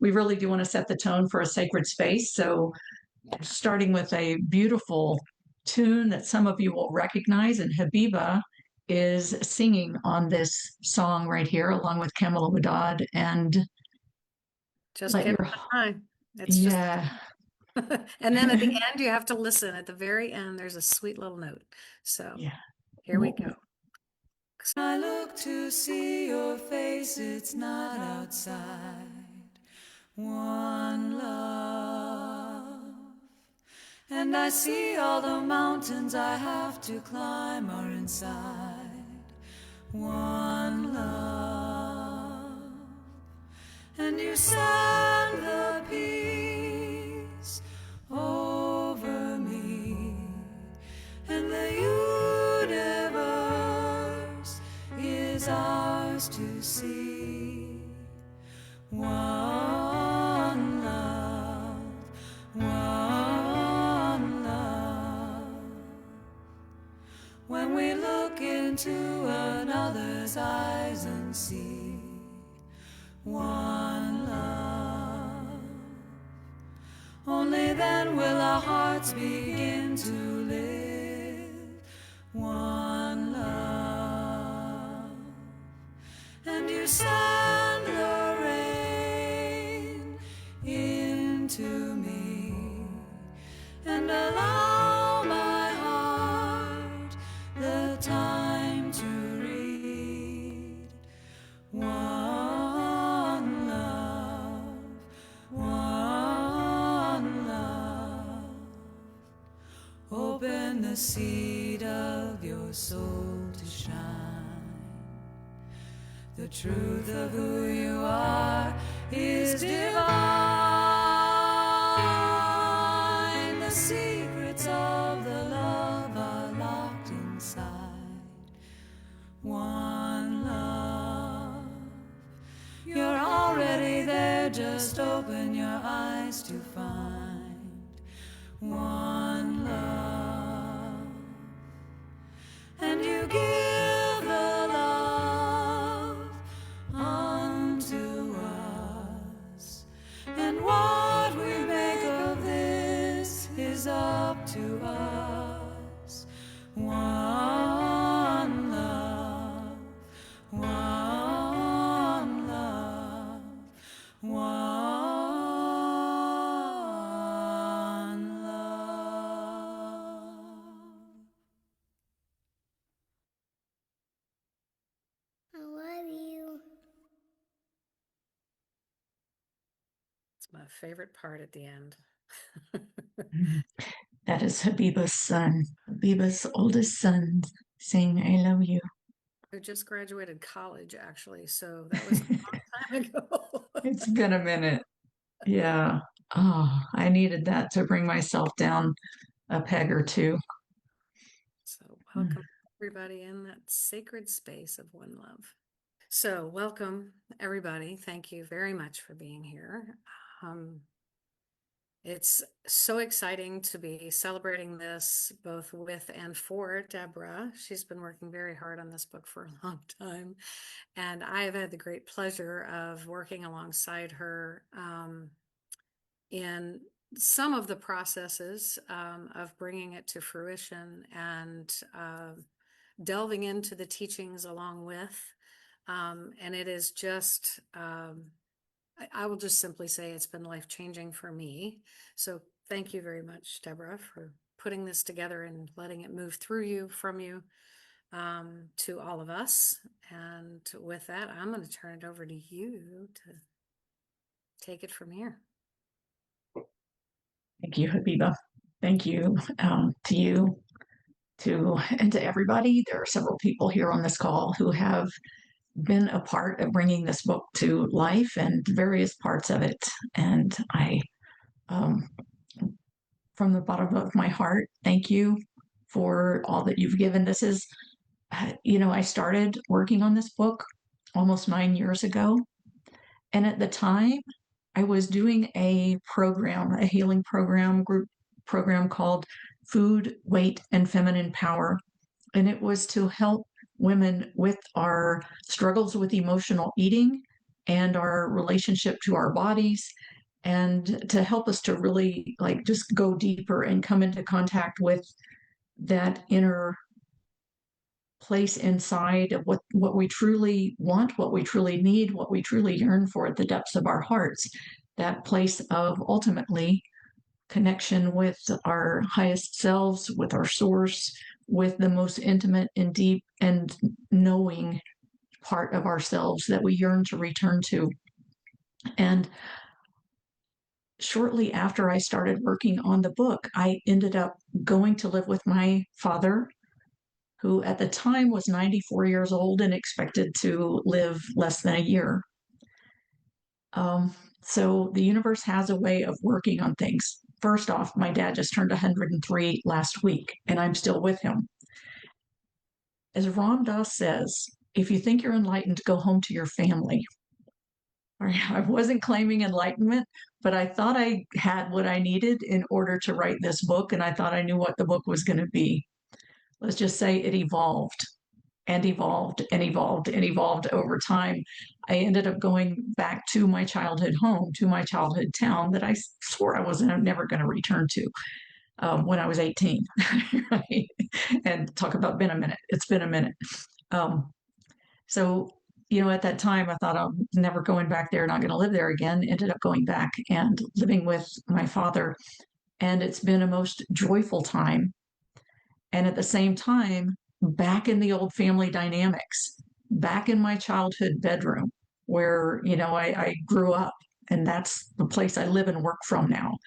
we really do want to set the tone for a sacred space. So starting with a beautiful tune that some of you will recognize, and Habiba is singing on this song right here, along with Camela Widad, and Just let give your it time. It's just, yeah. and then at the end, you have to listen. At the very end, there's a sweet little note. So Yeah. here we go. I look to see your face, it's not outside. One love. And I see all the mountains I have to climb are inside. One love. And you send the peace over me, and the universe is ours to see. One love, one love. When we look into another's eyes and see one love, only then will our hearts begin to live. One love. And you send the rain into me and allow my heart the time to read. One love, one love. Open the seed of your soul to shine. The truth of who you are is divine. The secrets of the love are locked inside. One love. You're already there, just open your eyes to find one love. And you give the love unto us, and what we make of this is up to us. One love, one love, one love. I love you. It's my favorite part at the end. That is Habiba's son, Habiba's oldest son, saying, I love you. Who just graduated college, actually. So that was a long time ago. It's been a minute. Yeah. Oh, I needed that to bring myself down a peg or two. So welcome everybody in that sacred space of one love. So welcome everybody. Thank you very much for being here. It's so exciting to be celebrating this both with and for Debra. She's been working very hard on this book for a long time. And I've had the great pleasure of working alongside her in some of the processes of bringing it to fruition and delving into the teachings along with. And it is just, I will just simply say it's been life-changing for me. So thank you very much, Debra, for putting this together and letting it move through you, from you, to all of us. And with that, I'm going to turn it over to you to take it from here. Thank you, Habiba. Thank you to you, and to everybody. There are several people here on this call who have been a part of bringing this book to life and various parts of it. And I, from the bottom of my heart, thank you for all that you've given. This is, I started working on this book almost 9 years ago. And at the time, I was doing a program, a healing program, group program called Food, Weight, and Feminine Power. And it was to help women with our struggles with emotional eating and our relationship to our bodies, and to help us to really like just go deeper and come into contact with that inner place inside of what we truly want, what we truly need, what we truly yearn for at the depths of our hearts. That place of ultimately connection with our highest selves, with our source, with the most intimate and deep and knowing part of ourselves that we yearn to return to. And shortly after I started working on the book, I ended up going to live with my father, who at the time was 94 years old and expected to live less than a year. So the universe has a way of working on things. First off, my dad just turned 103 last week, and I'm still with him. As Ram Dass says, if you think you're enlightened, go home to your family. I wasn't claiming enlightenment, but I thought I had what I needed in order to write this book, and I thought I knew what the book was going to be. Let's just say it evolved and evolved and evolved and evolved over time. I ended up going back to my childhood home, to my childhood town that I swore I wasn't never going to return to when I was 18. Right? And talk about been a minute. It's been a minute. So, at that time, I thought I'm never going back there, not going to live there again. Ended up going back and living with my father. And it's been a most joyful time. And at the same time, back in the old family dynamics, back in my childhood bedroom where, I grew up. And that's the place I live and work from now.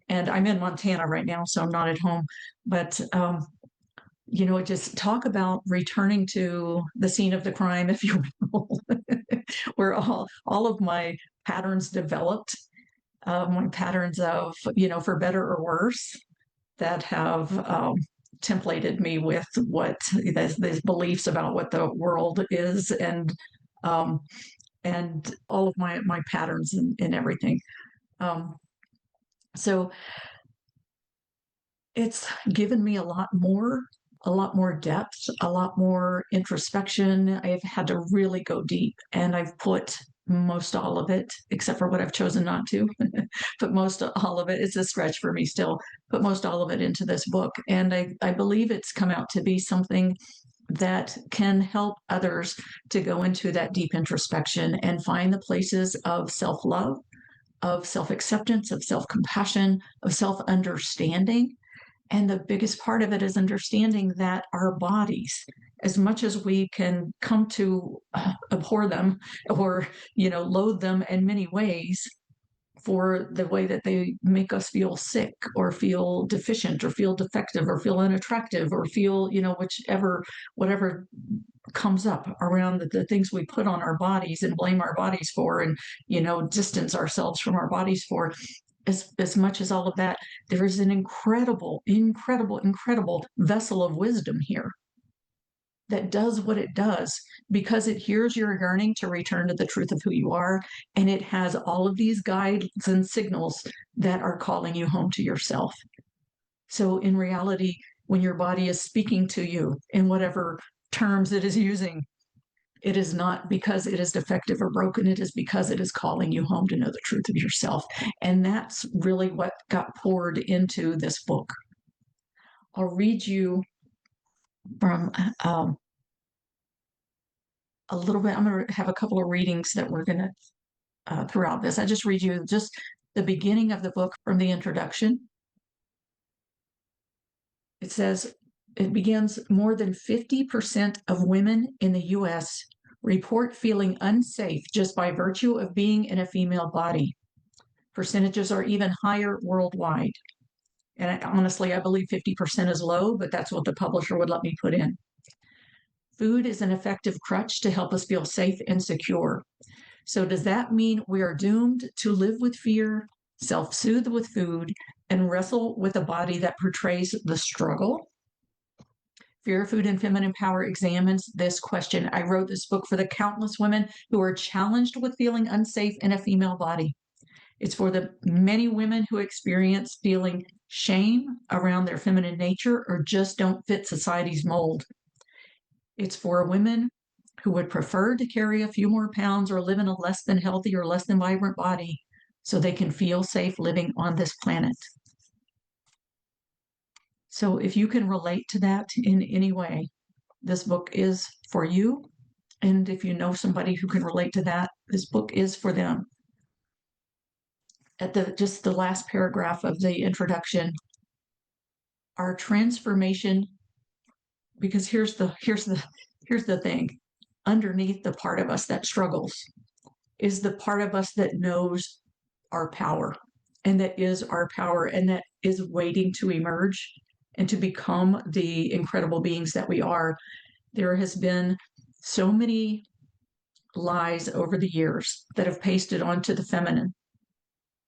And I'm in Montana right now, so I'm not at home. But just talk about returning to the scene of the crime, if you will, where all of my patterns developed, my patterns of, for better or worse, that have templated me with what these beliefs about what the world is, and all of my patterns and everything. So it's given me a lot more depth, a lot more introspection. I've had to really go deep, and I've put most all of it, except for what I've chosen not to, but most all of it, it's a stretch for me still, put most all of it into this book. And I believe it's come out to be something that can help others to go into that deep introspection and find the places of self-love, of self-acceptance, of self-compassion, of self-understanding. And the biggest part of it is understanding that our bodies, as much as we can come to abhor them or, loathe them in many ways for the way that they make us feel sick or feel deficient or feel defective or feel unattractive or feel, whatever comes up around the things we put on our bodies and blame our bodies for, and, distance ourselves from our bodies for. As much as all of that, there is an incredible, incredible, incredible vessel of wisdom here that does what it does because it hears your yearning to return to the truth of who you are. And it has all of these guides and signals that are calling you home to yourself. So in reality, when your body is speaking to you in whatever terms it is using, it is not because it is defective or broken. It is because it is calling you home to know the truth of yourself. And that's really what got poured into this book. I'll read you from a little bit. I'm going to have a couple of readings that we're going to throughout this. I just read you just the beginning of the book from the introduction. It says, it begins, more than 50% of women in the U.S. report feeling unsafe just by virtue of being in a female body. Percentages are even higher worldwide. And honestly, I believe 50% is low, but that's what the publisher would let me put in. Food is an effective crutch to help us feel safe and secure. So does that mean we are doomed to live with fear, self-soothe with food, and wrestle with a body that portrays the struggle? Fear, Food, and Feminine Power examines this question. I wrote this book for the countless women who are challenged with feeling unsafe in a female body. It's for the many women who experience feeling shame around their feminine nature or just don't fit society's mold. It's for women who would prefer to carry a few more pounds or live in a less than healthy or less than vibrant body so they can feel safe living on this planet. So if you can relate to that in any way, this book is for you. And if you know somebody who can relate to that, this book is for them. At the last paragraph of the introduction, our transformation, because here's the thing, underneath the part of us that struggles is the part of us that knows our power, and that is our power, and that is waiting to emerge and to become the incredible beings that we are. There has been so many lies over the years that have pasted onto the feminine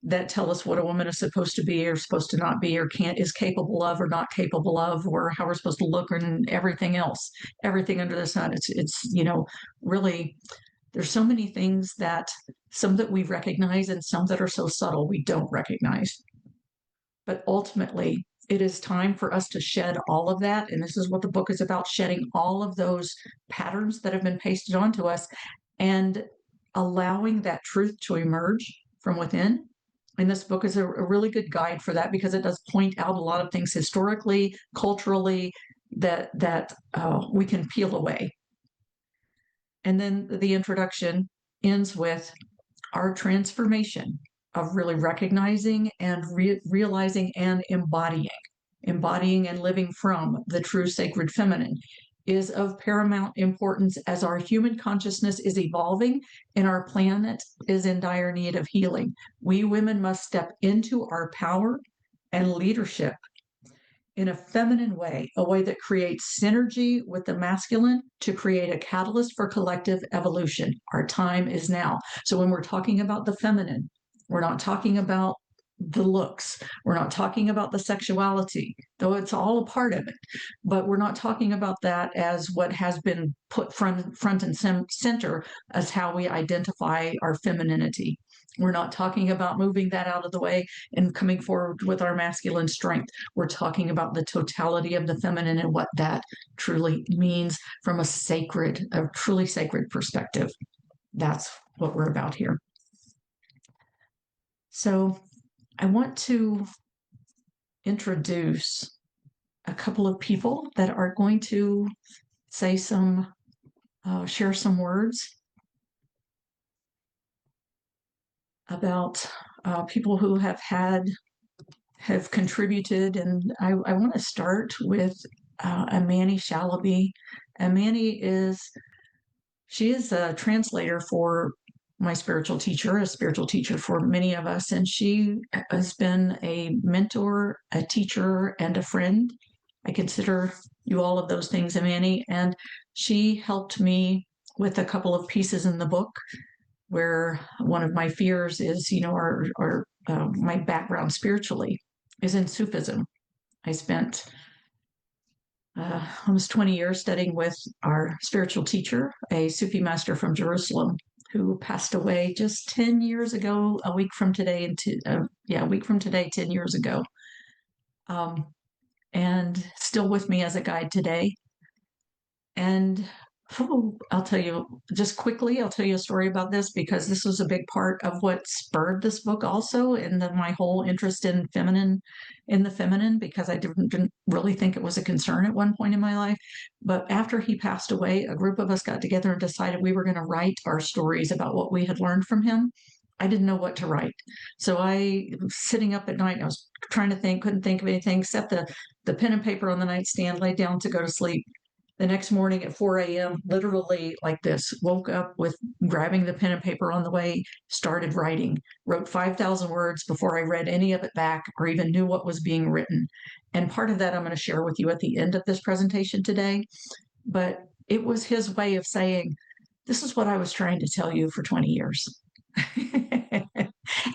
that tell us what a woman is supposed to be or supposed to not be, or is capable of or not capable of, or how we're supposed to look, and everything else, everything under the sun. It's really, there's so many things, that some that we recognize and some that are so subtle we don't recognize. But ultimately, it is time for us to shed all of that. And this is what the book is about, shedding all of those patterns that have been pasted onto us and allowing that truth to emerge from within. And this book is a really good guide for that, because it does point out a lot of things historically, culturally, that we can peel away. And then the introduction ends with our transformation of really recognizing and realizing and embodying and living from the true sacred feminine is of paramount importance as our human consciousness is evolving and our planet is in dire need of healing. We women must step into our power and leadership in a feminine way, a way that creates synergy with the masculine to create a catalyst for collective evolution. Our time is now. So when we're talking about the feminine, we're not talking about the looks. We're not talking about the sexuality, though it's all a part of it. But we're not talking about that as what has been put front and center as how we identify our femininity. We're not talking about moving that out of the way and coming forward with our masculine strength. We're talking about the totality of the feminine and what that truly means from a truly sacred perspective. That's what we're about here. So I want to introduce a couple of people that are going to say share some words about people who have contributed. And I want to start with Amani Shalaby. Amani she is a translator for my spiritual teacher, a spiritual teacher for many of us. And she has been a mentor, a teacher, and a friend. I consider you all of those things, Amani. And she helped me with a couple of pieces in the book, where one of my fears is, my background spiritually is in Sufism. I spent almost 20 years studying with our spiritual teacher, a Sufi master from Jerusalem, who passed away just 10 years ago, a week from today, 10 years ago. And still with me as a guide today. And I'll tell you a story about this, because this was a big part of what spurred this book also, and my whole interest in the feminine, because I didn't really think it was a concern at one point in my life. But after he passed away, a group of us got together and decided we were going to write our stories about what we had learned from him. I didn't know what to write. So I was sitting up at night and I was trying to think, couldn't think of anything except the pen and paper on the nightstand, laid down to go to sleep. The next morning at 4 a.m., literally like this, woke up with grabbing the pen and paper on the way, started writing, wrote 5,000 words before I read any of it back or even knew what was being written. And part of that I'm going to share with you at the end of this presentation today. But it was his way of saying, this is what I was trying to tell you for 20 years.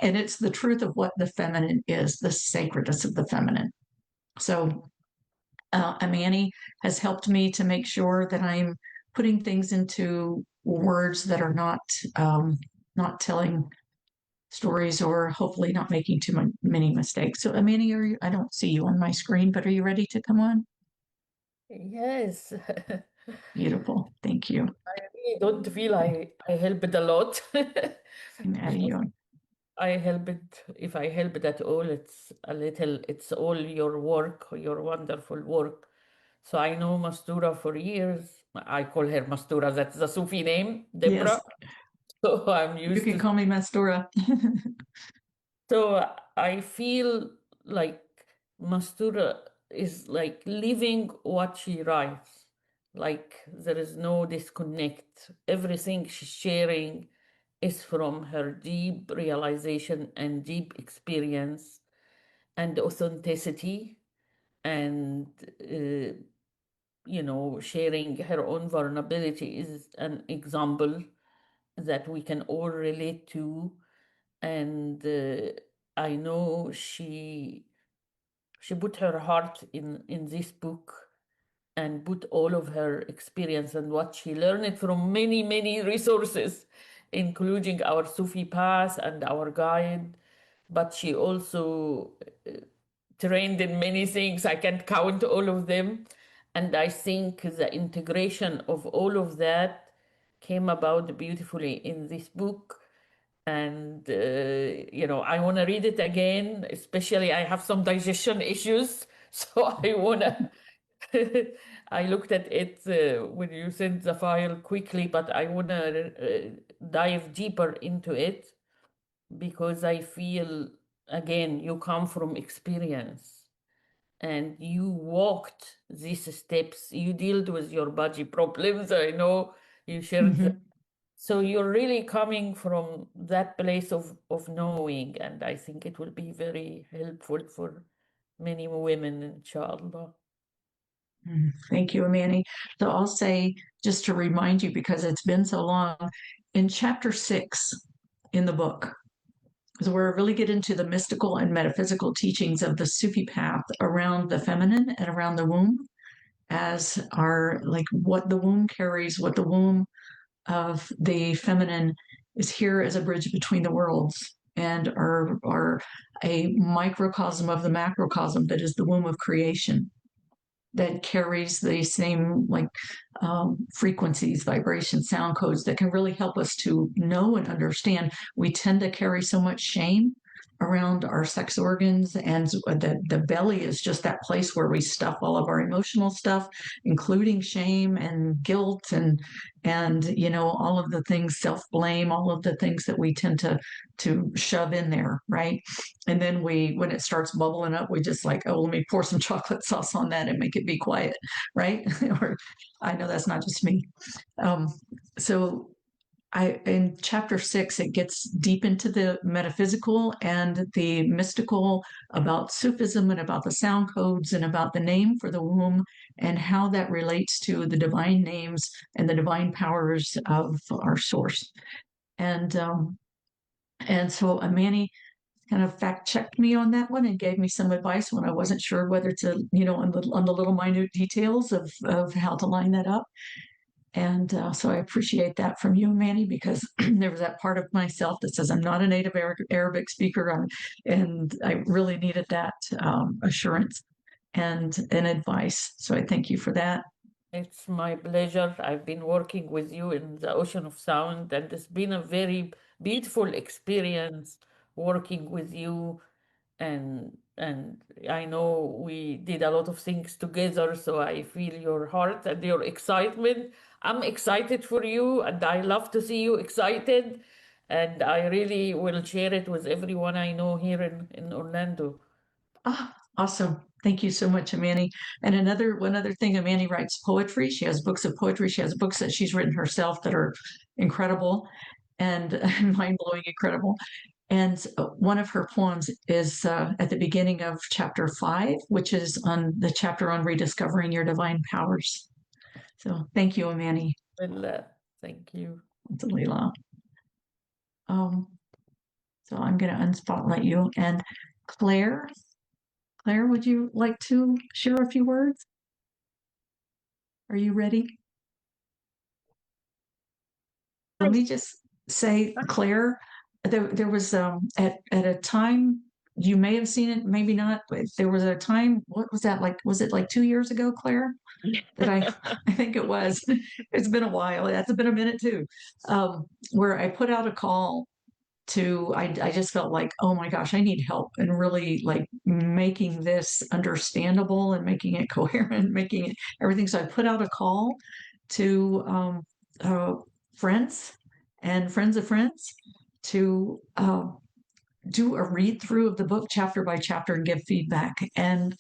And it's the truth of what the feminine is, the sacredness of the feminine. So Amani has helped me to make sure that I'm putting things into words that are not telling stories, or hopefully not making too many mistakes. So Amani, I don't see you on my screen, but are you ready to come on? Yes. Beautiful. Thank you. really don't feel I helped a lot. Maddie, Because I helped, if I helped at all, it's all your work, your wonderful work. So I know Mastura for years. I call her Mastura, that's the Sufi name, yes, Debra. So I'm you used can to. call me Mastura. So I feel like Mastura is like living what she writes. Like there is no disconnect. Everything she's sharing is from her deep realization and deep experience and authenticity and sharing her own vulnerability is an example that we can all relate to. And I know she put her heart in this book and put all of her experience and what she learned from many resources, including our Sufi path and our guide. But she also trained in many things. I can't count all of them. And I think the integration of all of that came about beautifully in this book. And, I want to read it again, especially I have some digestion issues. So I want to, I looked at it when you sent the file quickly, but I want to dive deeper into it because I feel, again, you come from experience and you walked these steps. You dealt with your body problems. I know you shared. Mhm. So you're really coming from that place of knowing, and I think it will be very helpful for many women, inshallah. Thank you, Amani. So I'll say, just to remind you, because it's been so long, in chapter 6 in the book, is where we really get into the mystical and metaphysical teachings of the Sufi path around the feminine and around the womb, as our, like, what the womb carries, what the womb of the feminine is here as a bridge between the worlds and are a microcosm of the macrocosm that is the womb of creation, that carries the same, like, frequencies, vibrations, sound codes that can really help us to know and understand. We tend to carry so much shame around our sex organs, and the belly is just that place where we stuff all of our emotional stuff, including shame and guilt and all of the things, self-blame, all of the things that we tend to shove in there, right? And then when it starts bubbling up, we just like, oh, let me pour some chocolate sauce on that and make it be quiet, right? Or I know that's not just me. Um, so in chapter 6, it gets deep into the metaphysical and the mystical about Sufism and about the sound codes and about the name for the womb and how that relates to the divine names and the divine powers of our source. And so Amani kind of fact checked me on that one and gave me some advice when I wasn't sure whether to, on the little minute details of how to line that up. And so I appreciate that from you, Manny, because there was that part of myself that says I'm not a native Arabic speaker, and I really needed that assurance and advice. So I thank you for that. It's my pleasure. I've been working with you in the Ocean of Sound, and it's been a very beautiful experience working with you. And I know we did a lot of things together, so I feel your heart and your excitement. I'm excited for you, and I love to see you excited. And I really will share it with everyone I know here in Orlando. Ah, awesome. Thank you so much, Amani. And one other thing, Amani writes poetry. She has books of poetry. She has books that she's written herself that are incredible and mind-blowing incredible. And one of her poems is at the beginning of chapter 5, which is on the chapter on rediscovering your divine powers. So thank you, Amani. Well, thank you. Leila. So I'm going to unspotlight you. And Claire, would you like to share a few words? Are you ready? Let me just say, Claire, there was at a time you may have seen it, maybe not, but there was a time, what was that like? Was it like 2 years ago, Claire? That I think it was. It's been a while. That's been a minute too. Where I put out a call I just felt like, oh my gosh, I need help and really like making this understandable and making it coherent, making it everything. So I put out a call to friends and friends of friends to do a read through of the book chapter by chapter and give feedback. And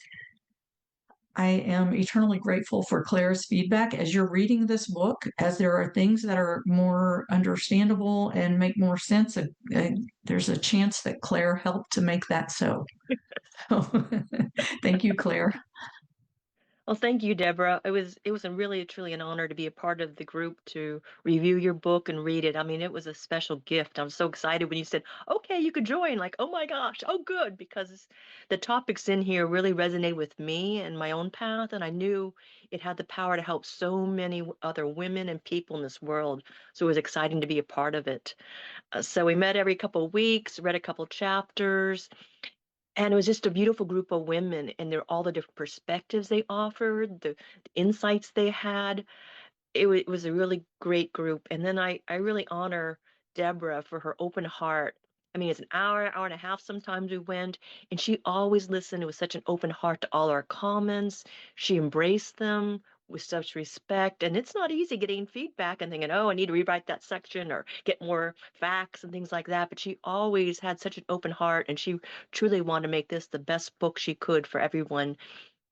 I am eternally grateful for Claire's feedback as you're reading this book, as there are things that are more understandable and make more sense. There's a chance that Claire helped to make that so. Thank you, Claire. Well, thank you, Deborah. It was a really truly an honor to be a part of the group to review your book and read it. I mean, it was a special gift. I was so excited when you said, "Okay, you could join." Like, oh my gosh, oh good, because the topics in here really resonate with me and my own path, and I knew it had the power to help so many other women and people in this world. So it was exciting to be a part of it. So we met every couple of weeks, read a couple chapters, and it was just a beautiful group of women, and they're all the different perspectives they offered, the insights they had. It was a really great group. And then I really honor Deborah for her open heart. I mean, it's an hour and a half sometimes we went, and she always listened with such an open heart to all our comments. She embraced them with such respect. And it's not easy getting feedback and thinking, oh, I need to rewrite that section or get more facts and things like that. But she always had such an open heart, and she truly wanted to make this the best book she could for everyone,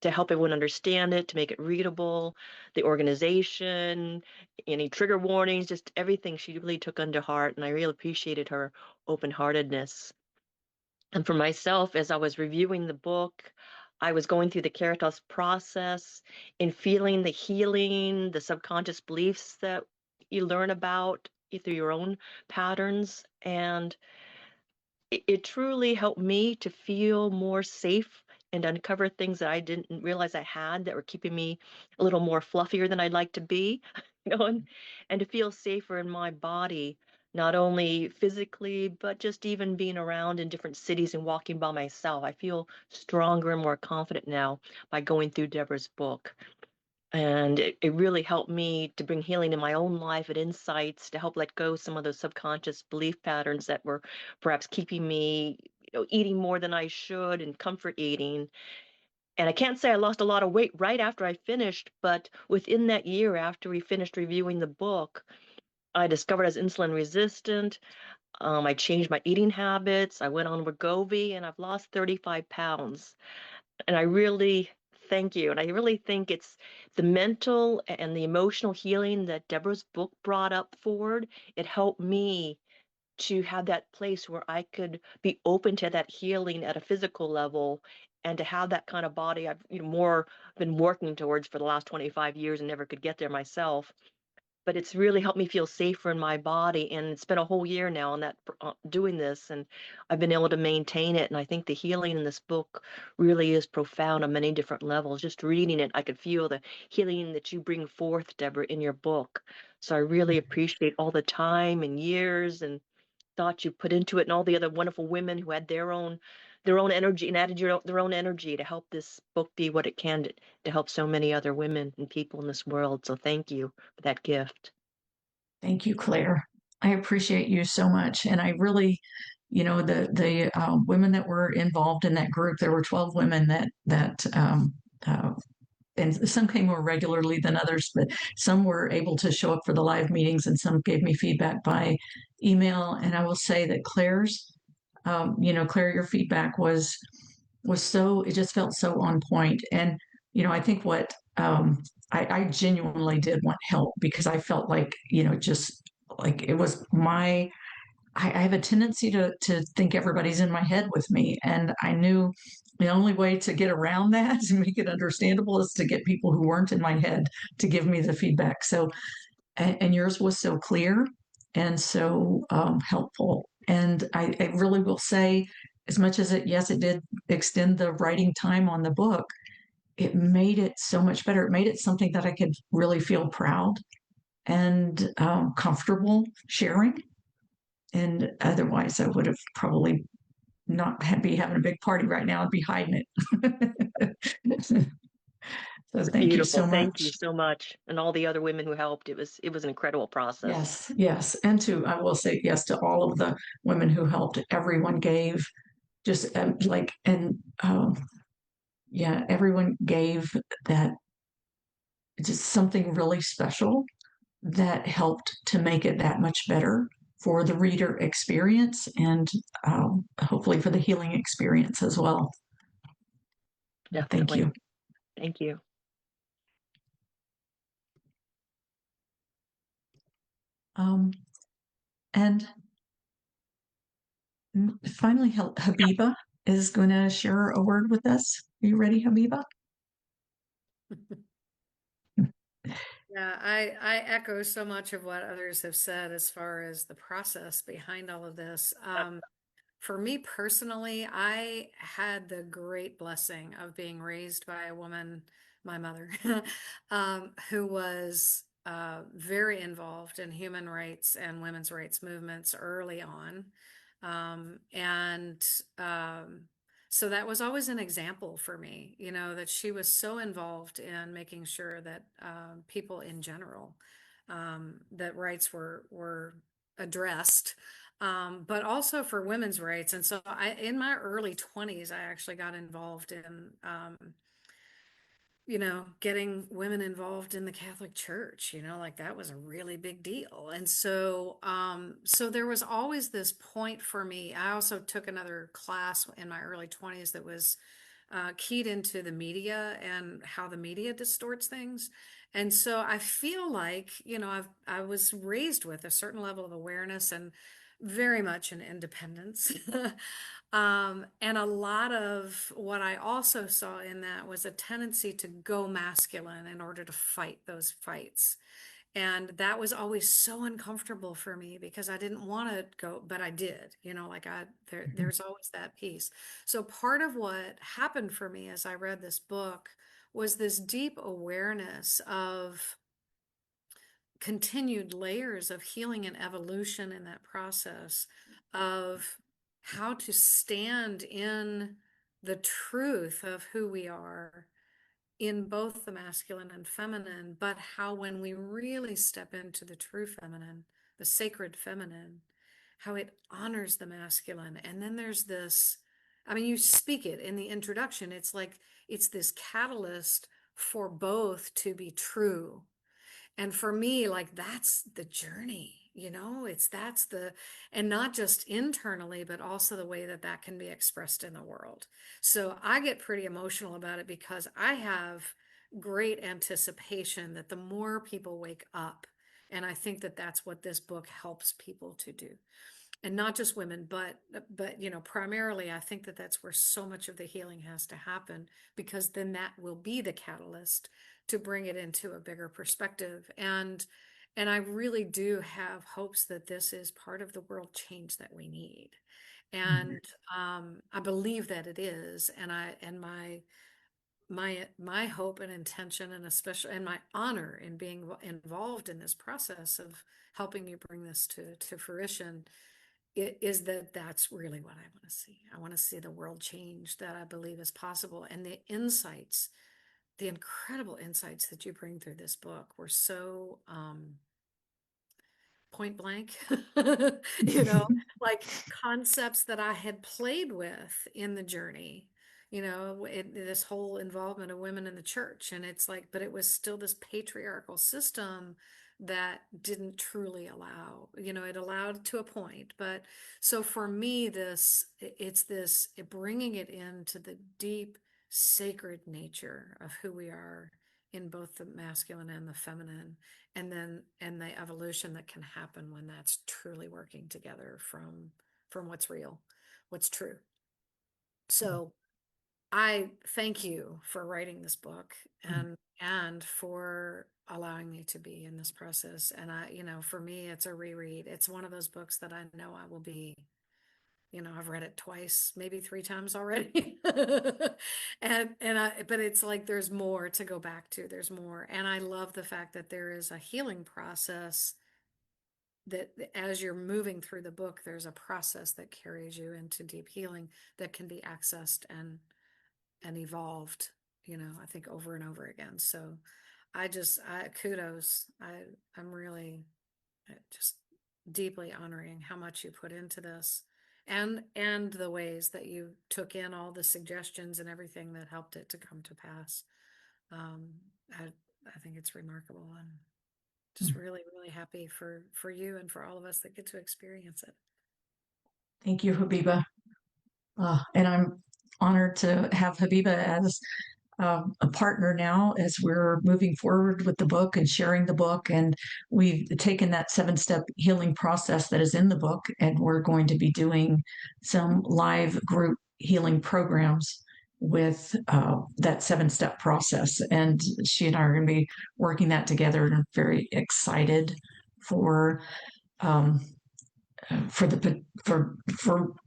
to help everyone understand it, to make it readable, the organization, any trigger warnings, just everything she really took under heart. And I really appreciated her open-heartedness. And for myself, as I was reviewing the book, I was going through the Caritas process and feeling the healing, the subconscious beliefs that you learn about through your own patterns. And it truly helped me to feel more safe and uncover things that I didn't realize I had that were keeping me a little more fluffier than I'd like to be, and to feel safer in my body, not only physically, but just even being around in different cities and walking by myself. I feel stronger and more confident now by going through Deborah's book. And it really helped me to bring healing in my own life and insights to help let go some of those subconscious belief patterns that were perhaps keeping me, eating more than I should and comfort eating. And I can't say I lost a lot of weight right after I finished, but within that year after we finished reviewing the book, I discovered I was insulin resistant. I changed my eating habits. I went on Wegovy, and I've lost 35 pounds. And I really thank you. And I really think it's the mental and the emotional healing that Deborah's book brought up forward. It helped me to have that place where I could be open to that healing at a physical level, and to have that kind of body I've more been working towards for the last 25 years and never could get there myself. But it's really helped me feel safer in my body, and it's been a whole year now on that doing this, and I've been able to maintain it. And I think the healing in this book really is profound on many different levels. Just reading it, I could feel the healing that you bring forth, Deborah, in your book. So I really appreciate all the time and years and thought you put into it, and all the other wonderful women who had their own energy and added their own energy to help this book be what it can, to help so many other women and people in this world. So thank you for that gift. Thank you, Claire. I appreciate you so much. And I really, the women that were involved in that group, there were 12 women that and some came more regularly than others, but some were able to show up for the live meetings, and some gave me feedback by email. And I will say that Claire, your feedback was so, it just felt so on point. And I think what I genuinely did want help, because I felt like just like it was I have a tendency to think everybody's in my head with me, and I knew the only way to get around that to make it understandable is to get people who weren't in my head to give me the feedback. So, and yours was so clear and so helpful. And I really will say, as much as it did extend the writing time on the book, it made it so much better. It made it something that I could really feel proud and comfortable sharing. And otherwise, I would have probably not be having a big party right now. I'd be hiding it. So It's thank you beautiful. so Thank you much. so much. And all the other women who helped. It was an incredible process. Yes, yes. And I will say yes to all of the women who helped. Everyone gave just yeah, everyone gave that just something really special that helped to make it that much better for the reader experience and hopefully for the healing experience as well. Thank Definitely. you. Thank you. And finally, Habiba is going to share a word with us. Are you ready, Habiba? Yeah, I echo so much of what others have said as far as the process behind all of this. For me personally, I had the great blessing of being raised by a woman, my mother, who was very involved in human rights and women's rights movements early on. And so that was always an example for me, that she was so involved in making sure that people in general, that rights were addressed, but also for women's rights. And so in my early 20s, I actually got involved in, getting women involved in the Catholic Church, like that was a really big deal. And so there was always this point for me. I also took another class in my early 20s that was keyed into the media and how the media distorts things. And so I feel like, I was raised with a certain level of awareness and very much an independence. And a lot of what I also saw in that was a tendency to go masculine in order to fight those fights. And that was always so uncomfortable for me because I didn't want to go, but I did, there's always that piece. So part of what happened for me as I read this book was this deep awareness of continued layers of healing and evolution in that process of how to stand in the truth of who we are in both the masculine and feminine, but how when we really step into the true feminine, the sacred feminine, how it honors the masculine. And then there's this, I mean, you speak it in the introduction, it's like it's this catalyst for both to be true. And for me, like that's the journey, and not just internally, but also the way that that can be expressed in the world. So I get pretty emotional about it because I have great anticipation that the more people wake up, and I think that that's what this book helps people to do, and not just women, but primarily I think that that's where so much of the healing has to happen, because then that will be the catalyst to bring it into a bigger perspective. And I really do have hopes that this is part of the world change that we need. And I believe that it is. And my hope and intention, and especially and my honor in being involved in this process of helping you bring this to fruition, it is that that's really what I want to see. I want to see the world change that I believe is possible. And the insights, the incredible insights that you bring through this book were so point blank, like concepts that I had played with in the journey, this whole involvement of women in the church. And it's like, but it was still this patriarchal system that didn't truly allow, it allowed to a point. But so for me, it's this bringing it into the deep sacred nature of who we are in both the masculine and the feminine, and the evolution that can happen when that's truly working together from what's real, what's true. So I thank you for writing this book and for allowing me to be in this process. And for me, it's a reread. It's one of those books that I know I will be, I've read it twice, maybe 3 times already. But it's like, there's more to go back to. There's more. And I love the fact that there is a healing process that as you're moving through the book, there's a process that carries you into deep healing that can be accessed and evolved, I think over and over again. So I kudos. I'm really just deeply honoring how much you put into this, and the ways that you took in all the suggestions and everything that helped it to come to pass. I think it's remarkable, and just really, really happy for you and for all of us that get to experience it. Thank you, Habiba. And I'm honored to have Habiba as a partner now as we're moving forward with the book and sharing the book. And we've taken that 7-step healing process that is in the book, and we're going to be doing some live group healing programs with that 7-step process. And she and I are going to be working that together, and I'm very excited for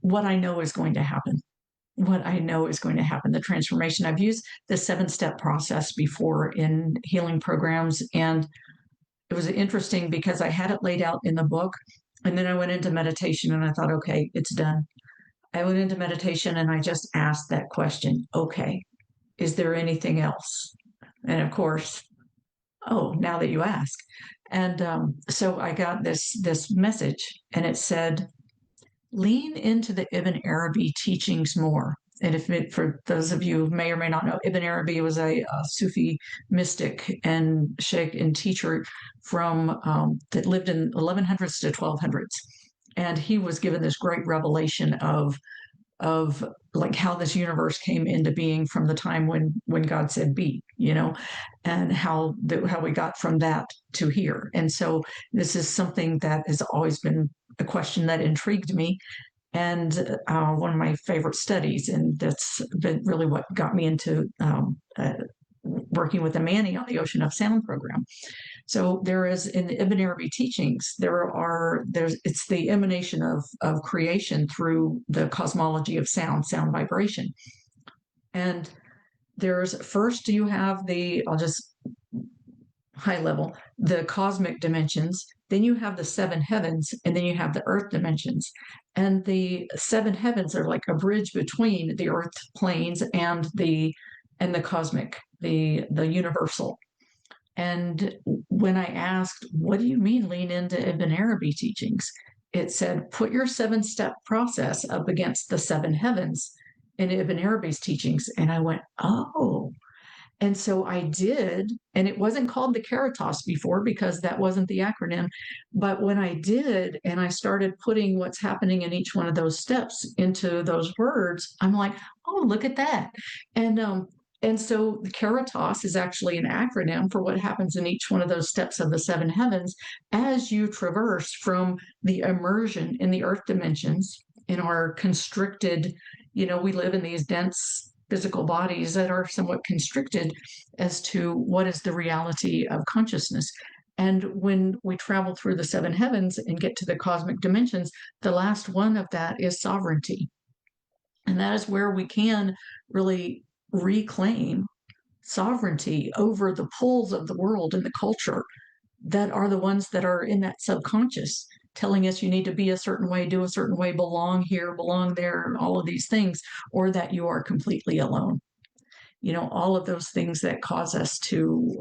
what I know is going to happen. The transformation. I've used the 7-step process before in healing programs, and it was interesting because I had it laid out in the book, and then I went into meditation and I thought, okay, it's done. I went into meditation and I just asked that question, okay, is there anything else? And of course, oh, now that you ask. And so I got this message, and it said, lean into the Ibn Arabi teachings more. And for those of you who may or may not know, Ibn Arabi was a Sufi mystic and sheikh and teacher that lived in 1100s to 1200s. And he was given this great revelation of like how this universe came into being from the time when God said be, and how we got from that to here. And so this is something that has always been a question that intrigued me, and one of my favorite studies, and that's been really what got me into working with Amani on the Ocean of Sound program. So there is in the Ibn Arabi teachings, it's the emanation of creation through the cosmology of sound vibration. And first you have I'll just high level, the cosmic dimensions, then you have the 7 heavens, and then you have the earth dimensions. And the 7 heavens are like a bridge between the earth planes and the cosmic, the universal. And when I asked, what do you mean lean into Ibn Arabi teachings? It said, put your 7-step process up against the 7 heavens in Ibn Arabi's teachings. And I went, oh. And so I did, and it wasn't called the Caritas before because that wasn't the acronym. But when I did, and I started putting what's happening in each one of those steps into those words, I'm like, oh, look at that. And so the Caritas is actually an acronym for what happens in each one of those steps of the 7 heavens as you traverse from the immersion in the earth dimensions in our constricted, we live in these dense physical bodies that are somewhat constricted as to what is the reality of consciousness. And when we travel through the 7 heavens and get to the cosmic dimensions, the last one of that is sovereignty. And that is where we can really reclaim sovereignty over the pulls of the world and the culture that are the ones that are in that subconscious, telling us you need to be a certain way, do a certain way, belong here, belong there, all of these things, or that you are completely alone. All of those things that cause us to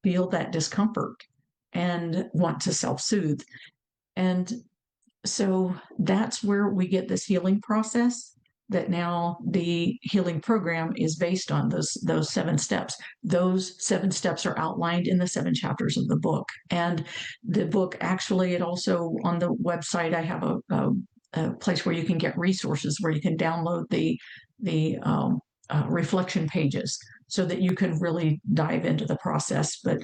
feel that discomfort and want to self-soothe. And so that's where we get this healing process that now the healing program is based on, those 7 steps. Those 7 steps are outlined in the 7 chapters of the book. And the book, actually, it also, on the website, I have a place where you can get resources, where you can download the reflection pages so that you can really dive into the process. But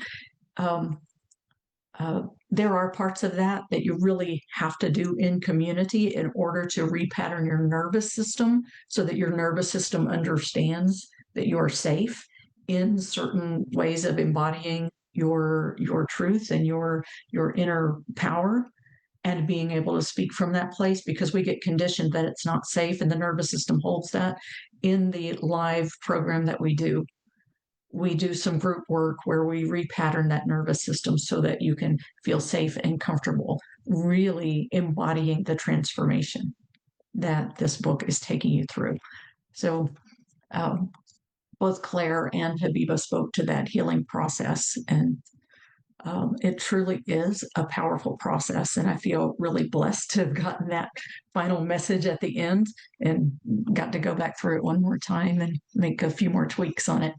there are parts of that you really have to do in community in order to repattern your nervous system so that your nervous system understands that you are safe in certain ways of embodying your truth and your inner power and being able to speak from that place, because we get conditioned that it's not safe, and the nervous system holds that in the live program that we do. we do some group work where we repattern that nervous system so that you can feel safe and comfortable, really embodying the transformation that this book is taking you through. So both Claire and Habiba spoke to that healing process, and it truly is a powerful process. And I feel really blessed to have gotten that final message at the end and got to go back through it one more time and make a few more tweaks on it.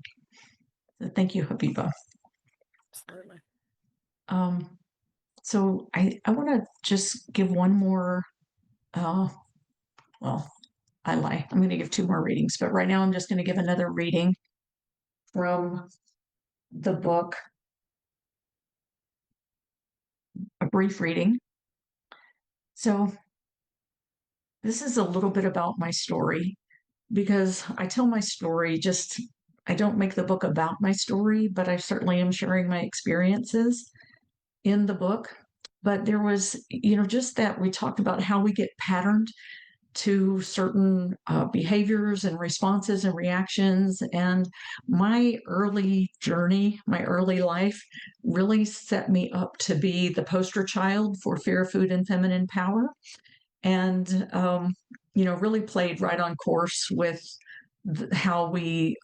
So thank you, Habiba. Absolutely. So I want to just give one more, well, I lie. I'm going to give two more readings, but right now I'm just going to give another reading from the book, a brief reading. So this is a little bit about my story, because I tell my story just, I don't make the book about my story, but I certainly am sharing my experiences in the book. But there was, just that we talked about how we get patterned to certain behaviors and responses and reactions. And my early journey, my early life really set me up to be the poster child for fair food and feminine power. And, really played right on course with how we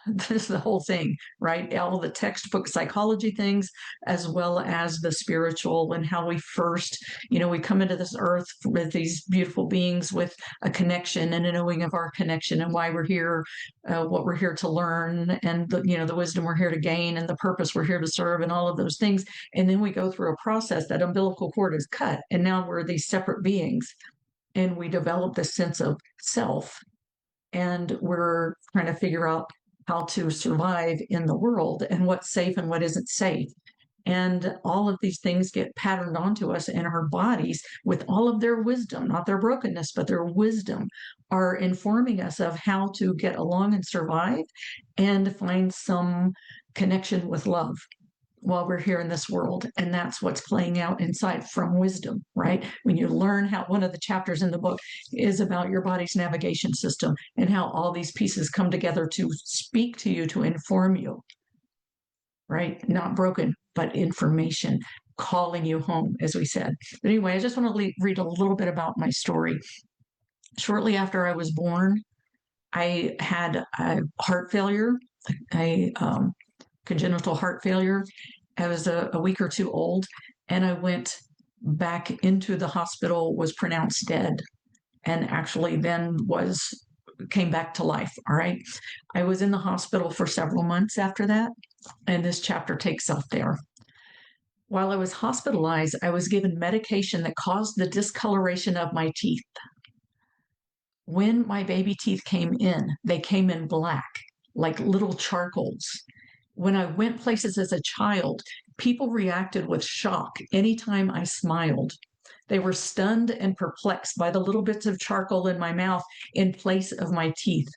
this is the whole thing, right? All the textbook psychology things, as well as the spiritual, and how we first, we come into this earth with these beautiful beings with a connection and a knowing of our connection and why we're here, what we're here to learn, and the wisdom we're here to gain, and the purpose we're here to serve, and all of those things. And then we go through a process, that umbilical cord is cut, and now we're these separate beings, and we develop this sense of self, and we're trying to figure out how to survive in the world and what's safe and what isn't safe. And all of these things get patterned onto us, and our bodies, with all of their wisdom, not their brokenness, but their wisdom, are informing us of how to get along and survive and find some connection with love while we're here in this world. And that's what's playing out inside from wisdom, right? When you learn how, one of the chapters in the book is about your body's navigation system and how all these pieces come together to speak to you, to inform you, right? Not broken, but information calling you home, as we said. But anyway, I just want to read a little bit about my story. Shortly after I was born, I had a heart failure, a congenital heart failure. I was a week or two old, and I went back into the hospital, was pronounced dead, and actually then came back to life. All right. I was in the hospital for several months after that, and this chapter takes off there. While I was hospitalized, I was given medication that caused the discoloration of my teeth. When my baby teeth came in, they came in black, like little charcoals. When I went places as a child, people reacted with shock anytime I smiled. They were stunned and perplexed by the little bits of charcoal in my mouth in place of my teeth.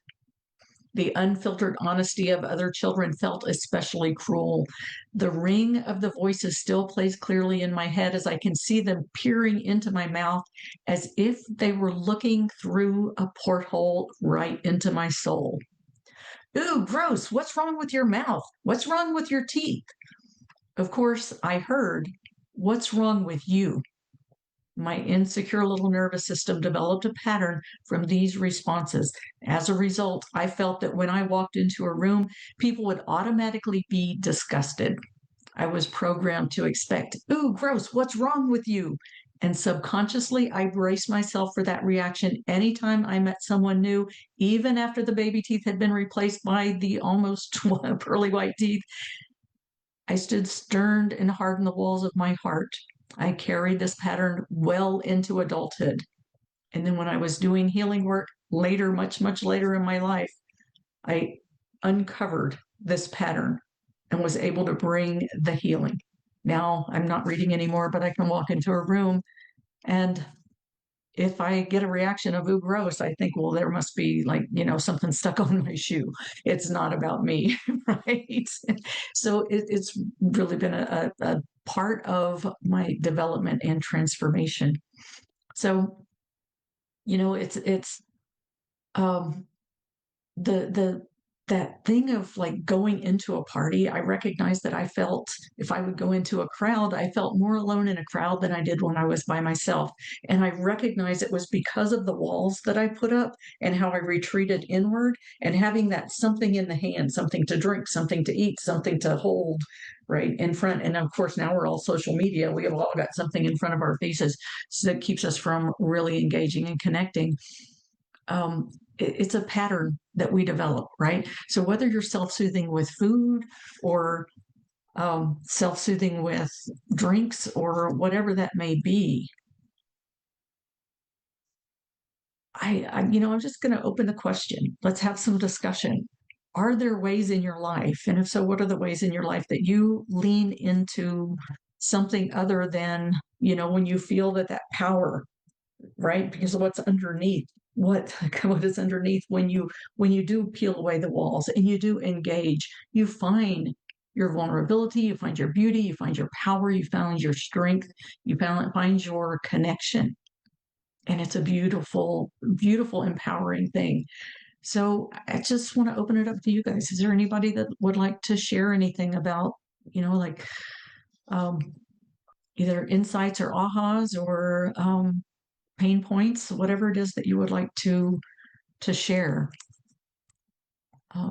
The unfiltered honesty of other children felt especially cruel. The ring of the voices still plays clearly in my head as I can see them peering into my mouth as if they were looking through a porthole right into my soul. Ooh, gross. What's wrong with your mouth? What's wrong with your teeth? Of course, I heard, what's wrong with you? My insecure little nervous system developed a pattern from these responses. As a result, I felt that when I walked into a room, people would automatically be disgusted. I was programmed to expect, ooh, gross, what's wrong with you? And subconsciously, I braced myself for that reaction anytime I met someone new, even after the baby teeth had been replaced by the almost pearly white teeth. I stood stern and hard in the walls of my heart. I carried this pattern well into adulthood. And then when I was doing healing work later, much, much later in my life, I uncovered this pattern and was able to bring the healing. Now I'm not reading anymore, but I can walk into a room, and if I get a reaction of, ooh, gross, I think, well, there must be something stuck on my shoe. It's not about me, right? So it's really been a part of my development and transformation. So, it's the that thing of like going into a party, I recognized that I felt if I would go into a crowd, I felt more alone in a crowd than I did when I was by myself. And I recognized it was because of the walls that I put up and how I retreated inward and having that something in the hand, something to drink, something to eat, something to hold right in front. And of course, now we're all social media. We have all got something in front of our faces. So that keeps us from really engaging and connecting. It's a pattern that we develop, right? So whether you're self-soothing with food or self-soothing with drinks or whatever that may be, I'm just going to open the question. Let's have some discussion. Are there ways in your life, and if so, what are the ways in your life that you lean into something other than, when you feel that power, right? Because what's underneath, what is underneath when you do peel away the walls and you do engage, you find your vulnerability, you find your beauty, you find your power, you find your strength, you find your connection. And it's a beautiful, beautiful, empowering thing. So I just want to open it up to you guys. Is there anybody that would like to share anything about, like either insights or ahas or pain points, whatever it is that you would like to share?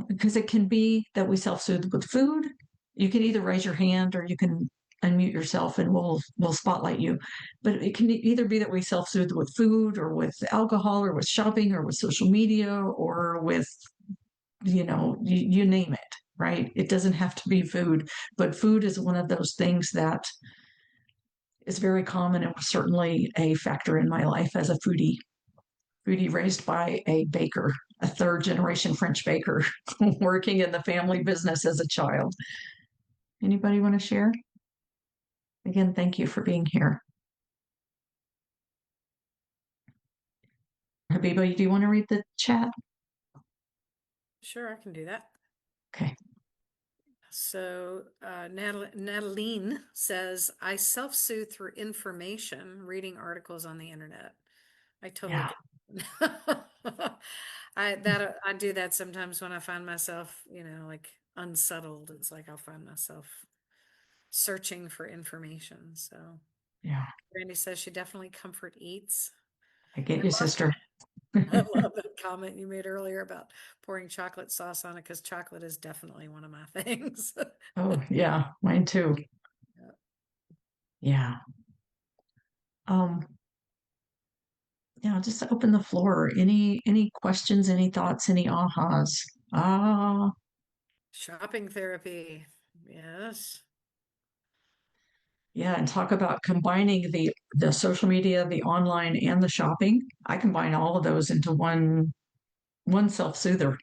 Because it can be that we self-soothe with food. You can either raise your hand or you can unmute yourself and we'll spotlight you. But it can either be that we self-soothe with food or with alcohol or with shopping or with social media or with, you name it, right? It doesn't have to be food, but food is one of those things that is very common and was certainly a factor in my life as a foodie raised by a baker, a third generation French baker, working in the family business as a child. Anybody want to share? Again, thank you for being here. Habiba, do you want to read the chat? Sure, I can do that. Okay. So Nataline says, I self-soothe through information, reading articles on the internet. I totally get I do that sometimes when I find myself, like unsettled. It's like I'll find myself searching for information. So yeah, Randy says she definitely comfort eats. I get you, sister. I love that comment you made earlier about pouring chocolate sauce on it, because chocolate is definitely one of my things. Oh yeah, mine too. Yeah. Yeah, just open the floor. Any questions, any thoughts, any ahas? Shopping therapy. Yes. Yeah, and talk about combining the social media, the online, and the shopping. I combine all of those into one self-soother.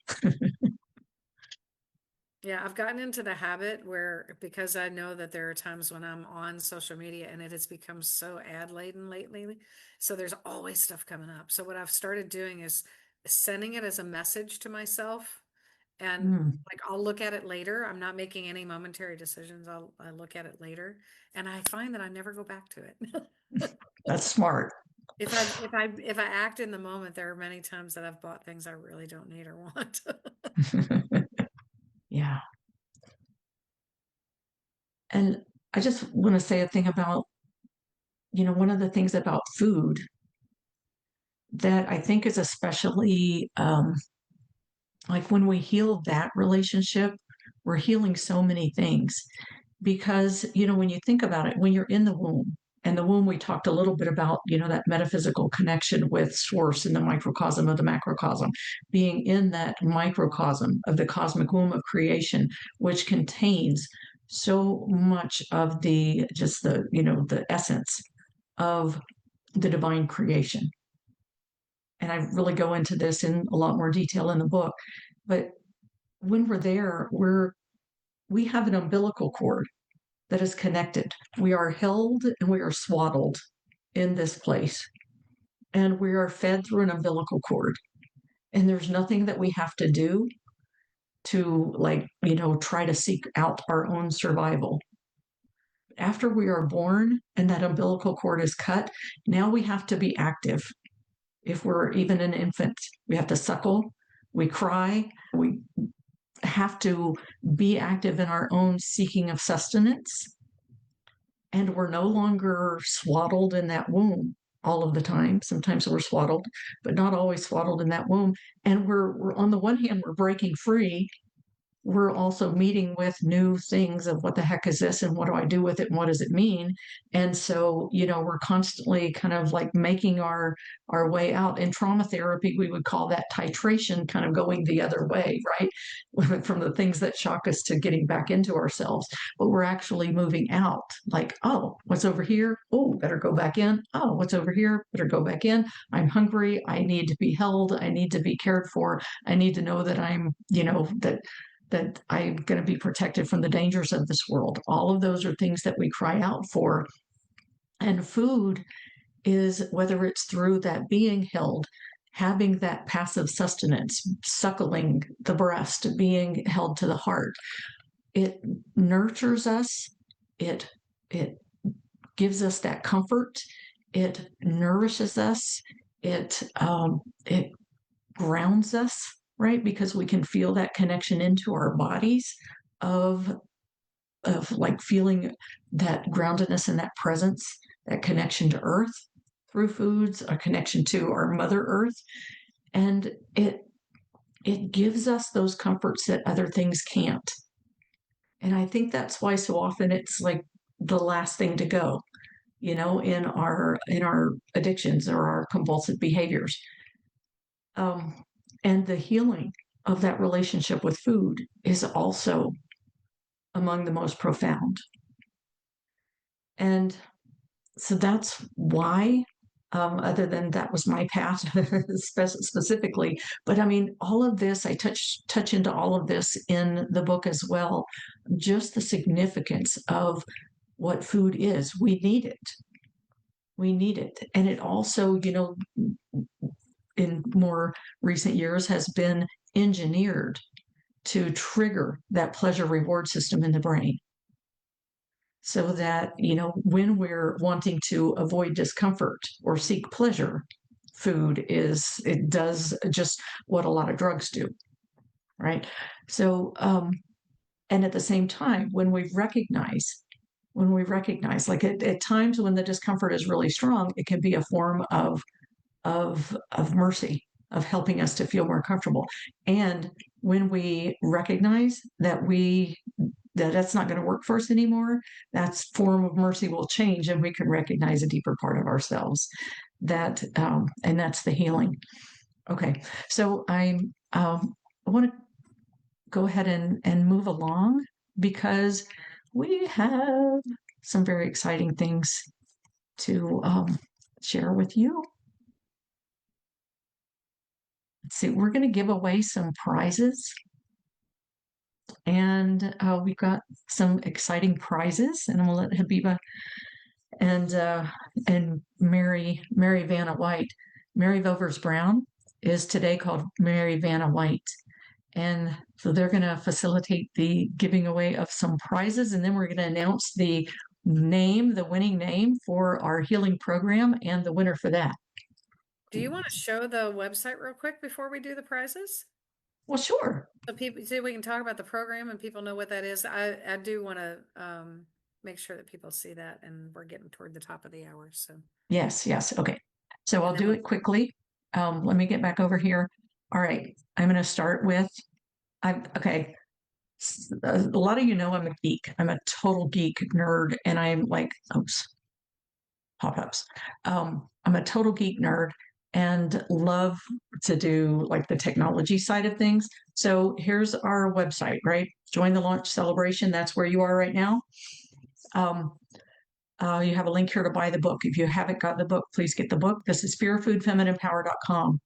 Yeah, I've gotten into the habit where, because I know that there are times when I'm on social media and it has become so ad laden lately. So there's always stuff coming up. So what I've started doing is sending it as a message to myself, and like I'll look at it later. I'm not making any momentary decisions. I look at it later, and I find that I never go back to it. That's smart. If I act in the moment, there are many times that I've bought things I really don't need or want. Yeah. And I just want to say a thing about, one of the things about food that I think is especially like when we heal that relationship, we're healing so many things. Because, when you think about it, when you're in the womb, and the womb, we talked a little bit about, that metaphysical connection with source in the microcosm of the macrocosm, being in that microcosm of the cosmic womb of creation, which contains so much of the essence of the divine creation. And I really go into this in a lot more detail in the book. But when we're there, we have an umbilical cord that is connected. We are held and we are swaddled in this place. And we are fed through an umbilical cord. And there's nothing that we have to do to try to seek out our own survival. After we are born and that umbilical cord is cut, now we have to be active. If we're even an infant, we have to suckle, we cry, we have to be active in our own seeking of sustenance. And we're no longer swaddled in that womb all of the time. Sometimes we're swaddled, but not always swaddled in that womb. And we're on the one hand, we're breaking free. We're also meeting with new things of what the heck is this and what do I do with it and what does it mean? And so, we're constantly kind of like making our way out. In trauma therapy, we would call that titration, kind of going the other way, right? From the things that shock us to getting back into ourselves. But we're actually moving out, like, oh, what's over here? Oh, better go back in. Oh, what's over here? Better go back in. I'm hungry. I need to be held. I need to be cared for. I need to know that I'm, that I'm going to be protected from the dangers of this world. All of those are things that we cry out for. And food is, whether it's through that being held, having that passive sustenance, suckling the breast, being held to the heart, it nurtures us. It gives us that comfort. It nourishes us. It grounds us, right? Because we can feel that connection into our bodies of like feeling that groundedness and that presence, that connection to earth through foods, a connection to our Mother Earth. And it gives us those comforts that other things can't. And I think that's why so often it's like the last thing to go, in our addictions or our compulsive behaviors. And the healing of that relationship with food is also among the most profound. And so that's why, other than that was my path specifically. But I mean, all of this, I touch into all of this in the book as well. Just the significance of what food is. We need it. We need it. And it also, in more recent years has been engineered to trigger that pleasure reward system in the brain. So that, when we're wanting to avoid discomfort or seek pleasure, it does just what a lot of drugs do, right? So, and at the same time, when we recognize, like at times when the discomfort is really strong, it can be a form of mercy, of helping us to feel more comfortable. And when we recognize that that's not going to work for us anymore, that form of mercy will change, and we can recognize a deeper part of ourselves. And that's the healing. Okay, so I want to go ahead and move along because we have some very exciting things to share with you. Let's see, we're going to give away some prizes. And we've got some exciting prizes, and I'm going to let Habiba and Mary Vanna White. Mary Vovers Brown is today called Mary Vanna White. And so they're going to facilitate the giving away of some prizes, and then we're going to announce the winning name for our healing program and the winner for that. Do you want to show the website real quick before we do the prizes? Well, sure. So people see, we can talk about the program and people know what that is. I do want to make sure that people see that, and we're getting toward the top of the hour. So yes. Okay. So I'll do it quickly. Let me get back over here. All right. I'm going to start with, okay. A lot of I'm a geek. I'm a total geek nerd, and I'm like, pop-ups. I'm a total geek nerd and love to do like the technology side of things. So here's our website, right? Join the launch celebration. That's where you are right now. You have a link here to buy the book. If you haven't got the book, please get the book. This is fearfoodfemininepower.com.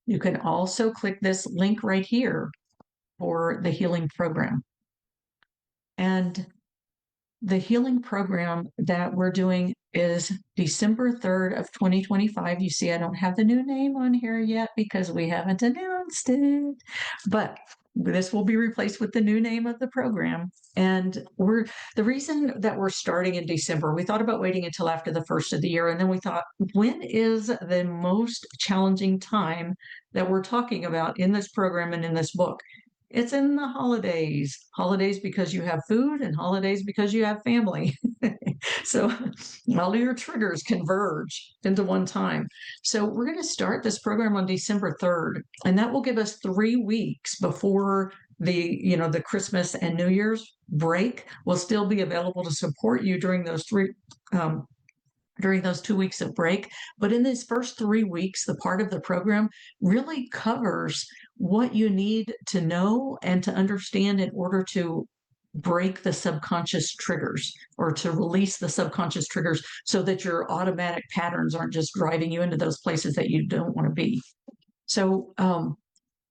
You can also click this link right here for the healing program. And the healing program that we're doing is December 3rd of 2025. You see, I don't have the new name on here yet because we haven't announced it, but this will be replaced with the new name of the program. And the reason that we're starting in December, we thought about waiting until after the first of the year. And then we thought, when is the most challenging time that we're talking about in this program and in this book? It's in the holidays. Holidays because you have food, and holidays because you have family. So all your triggers converge into one time. So we're going to start this program on December 3rd, and that will give us 3 weeks before the Christmas and New Year's break. Will still be available to support you during those 2 weeks of break. But in these first 3 weeks, the part of the program really covers what you need to know and to understand in order to break the subconscious triggers, or to release the subconscious triggers, so that your automatic patterns aren't just driving you into those places that you don't want to be. So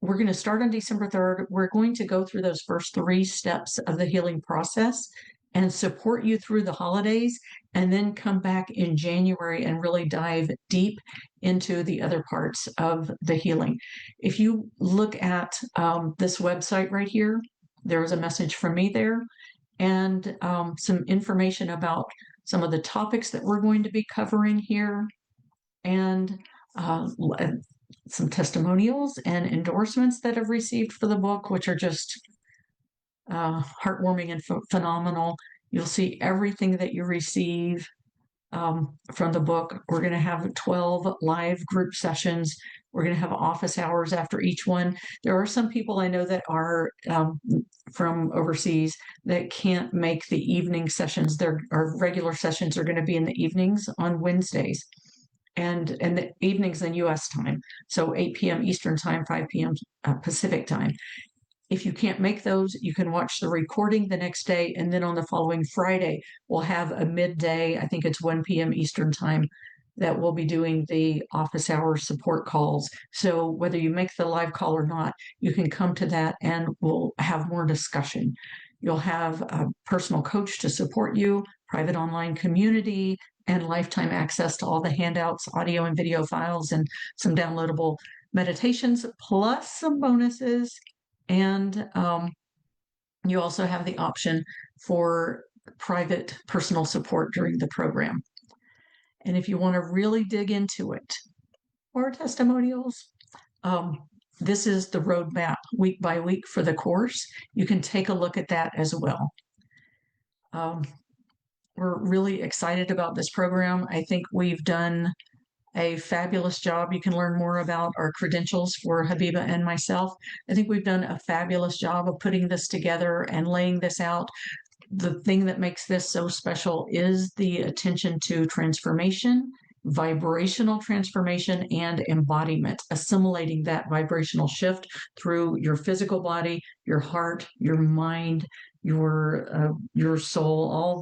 we're going to start on December 3rd. We're going to go through those first 3 steps of the healing process and support you through the holidays, and then come back in January and really dive deep into the other parts of the healing. If you look at this website right here, there is a message from me there, and some information about some of the topics that we're going to be covering here, and some testimonials and endorsements that I've received for the book, which are just heartwarming and phenomenal. You'll see everything that you receive from the book. We're going to have 12 live group sessions. We're going to have office hours after each one. There are some people I know that are from overseas that can't make the evening sessions. Our regular sessions are going to be in the evenings on Wednesdays, and the evenings in U.S. time. So 8 p.m. Eastern time, 5 p.m. Pacific time. If you can't make those, you can watch the recording the next day. And then on the following Friday, we'll have a midday, I think it's 1 p.m. Eastern time, that we'll be doing the office hour support calls. So whether you make the live call or not, you can come to that and we'll have more discussion. You'll have a personal coach to support you, private online community, and lifetime access to all the handouts, audio and video files, and some downloadable meditations, plus some bonuses. And you also have the option for private personal support during the program. And if you want to really dig into it, or testimonials, this is the roadmap week by week for the course. You can take a look at that as well. We're really excited about this program. I think we've done a fabulous job. You can learn more about our credentials for Habiba and myself. I think we've done a fabulous job of putting this together and laying this out. The thing that makes this so special is the attention to transformation, vibrational transformation, and embodiment, assimilating that vibrational shift through your physical body, your heart, your mind, your soul, all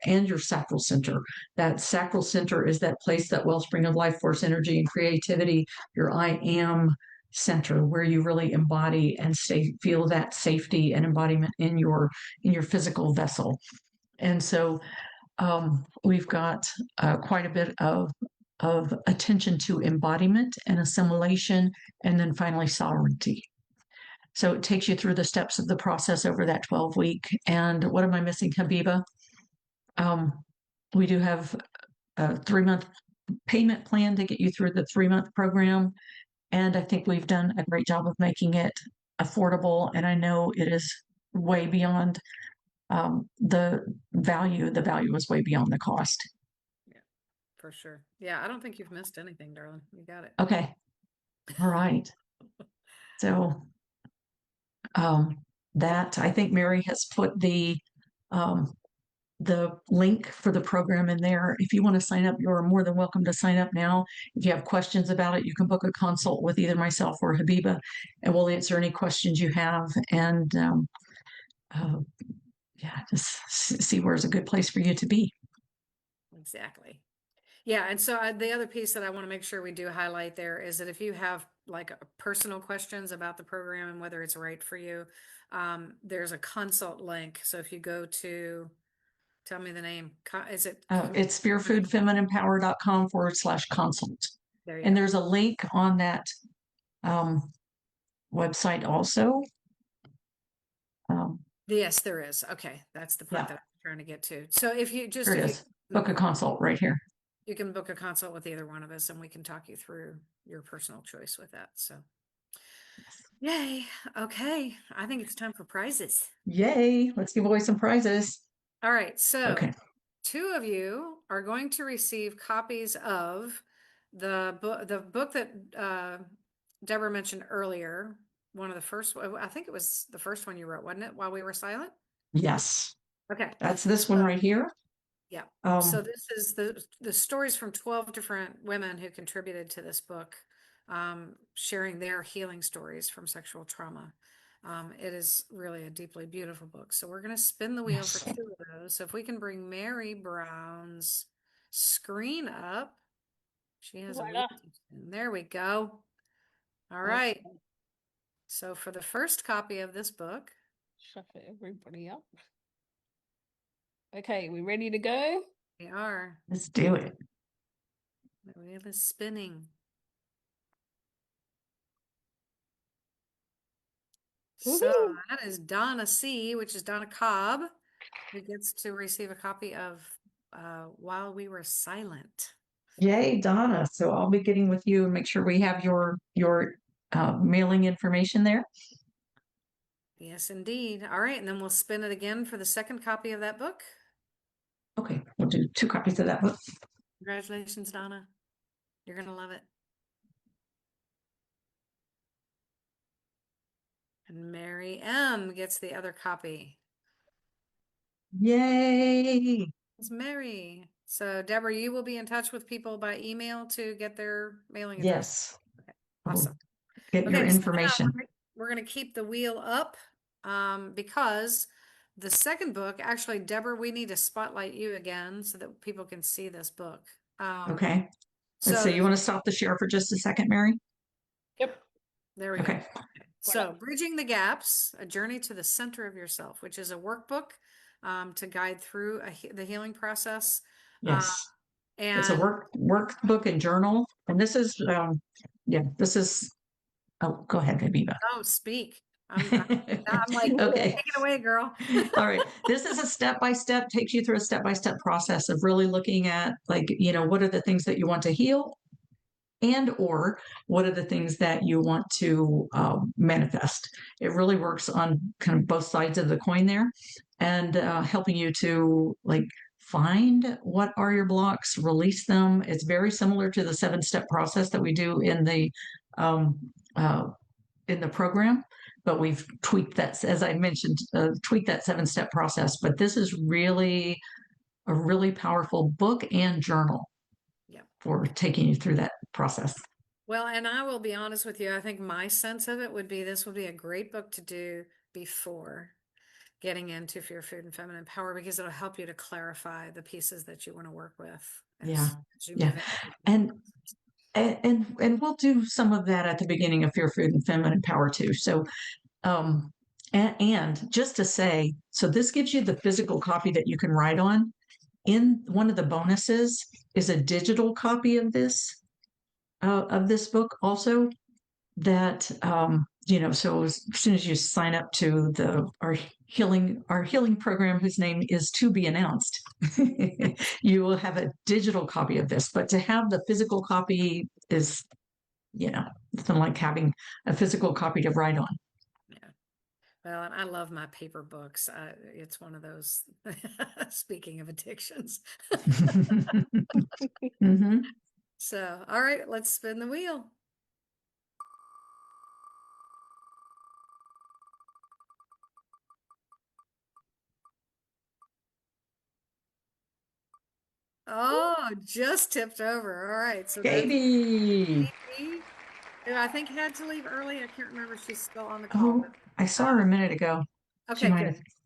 and your sacral center. That sacral center is that place, that wellspring of life force, energy, and creativity, your I am center, where you really embody and feel that safety and embodiment in your physical vessel. And so we've got quite a bit of attention to embodiment and assimilation, and then finally sovereignty. So it takes you through the steps of the process over that 12-week. And what am I missing, Habiba? We do have a 3-month payment plan to get you through the 3-month program. And I think we've done a great job of making it affordable. And I know it is way beyond the value. The value is way beyond the cost. Yeah, for sure. Yeah, I don't think you've missed anything, darling. You got it. Okay. All right. So that, I think Mary has put the link for the program in there. If you want to sign up, you're more than welcome to sign up now. If you have questions about it, you can book a consult with either myself or Habiba, and we'll answer any questions you have. And just see where's a good place for you to be. Exactly. Yeah. And so the other piece that I want to make sure we do highlight there is that if you have like personal questions about the program and whether it's right for you, there's a consult link. So if you go to, tell me the name, is it? It's spearfoodfemininepower.com/consult. And there's a link on that website also. Yes, there is. Okay. That's the point that I'm trying to get to. So if you just book a consult right here. You can book a consult with either one of us and we can talk you through your personal choice with that. So, Yay. Okay. I think it's time for prizes. Yay. Let's give away some prizes. All right. So Okay. 2 of you are going to receive copies of the book that Deborah mentioned earlier. One of the first, I think it was the first one you wrote, wasn't it? While We Were Silent. Yes. Okay. That's this one right here. Yeah. So Um, this is the stories from 12 different women who contributed to this book, sharing their healing stories from sexual trauma. It is really a deeply beautiful book. So we're going to spin the wheel for yes. 2 of those. So if we can bring Mary Brown's screen up, she has a wheel Voila. to spin. There we go. All right. So for the first copy of this book, Shuffle everybody up. Okay, we ready to go? we are. Let's do it. The wheel is spinning. So Woohoo. that is Donna C., which is Donna Cobb, who gets to receive a copy of While We Were Silent. Yay, Donna. So I'll be getting with you and make sure we have your mailing information there. Yes, indeed. All right, and then we'll spin it again for the second copy of that book. Okay, we'll do 2 copies of that book. Congratulations, Donna. You're going to love it. And Mary M. gets the other copy. Yay. It's Mary. So, Deborah, you will be in touch with people by email to get their mailing address. Yes. Okay, awesome. Get your Okay, so now information. we're going to keep the wheel up because the second book, actually, Deborah, we need to spotlight you again so that people can see this book. Okay. So So you want to stop the share for just a second, Mary? Yep. there we go. Okay. So Bridging the Gaps, A Journey to the Center of Yourself, which is a workbook to guide through the healing process. Yes. It's a And workbook and journal. And this is, this is, oh, go ahead, Aviva. oh, speak. I'm like, Okay. take it away, girl. All right. This is a step-by-step, takes you through a step-by-step process of really looking at, like, what are the things that you want to heal, and or what are the things that you want to manifest. It really works on kind of both sides of the coin there, and helping you to like find what are your blocks, release them. It's very similar to the 7-step process that we do in the program, but we've tweaked that, as I mentioned, tweaked that 7-step process. But this is really a really powerful book and journal for taking you through that process. Well, and I will be honest with you, I think my sense of it would be this would be a great book to do before getting into Fear, Food, and Feminine Power, because it'll help you to clarify the pieces that you want to work with. As you move into and we'll do some of that at the beginning of Fear, Food, and Feminine Power too. So and just to say, so this gives you the physical copy that you can write on. In one of the bonuses is a digital copy of this book also, that so as soon as you sign up to our healing program, whose name is to be announced, you will have a digital copy of this. But to have the physical copy is nothing like having a physical copy to write on. Well, and I love my paper books. It's one of those, speaking of addictions. Mm-hmm. So, all right, let's spin the wheel. Oh, just tipped over. All right. So Katie. Who I think had to leave early. I can't remember if she's still on the call. Oh, I saw her a minute ago. Okay,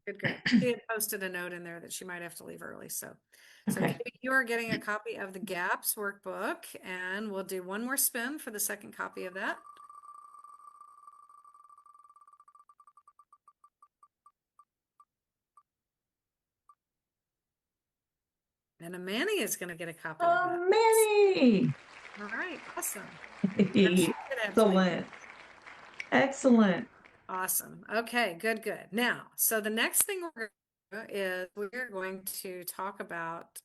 good. She had posted a note in there that she might have to leave early. So Katie, you are getting a copy of the GAPS workbook, and we'll do one more spin for the second copy of that. And Amani is going to get a copy of that. Amani! All right, awesome. Excellent. Awesome. Okay, good. Now, so the next thing we're going to talk about,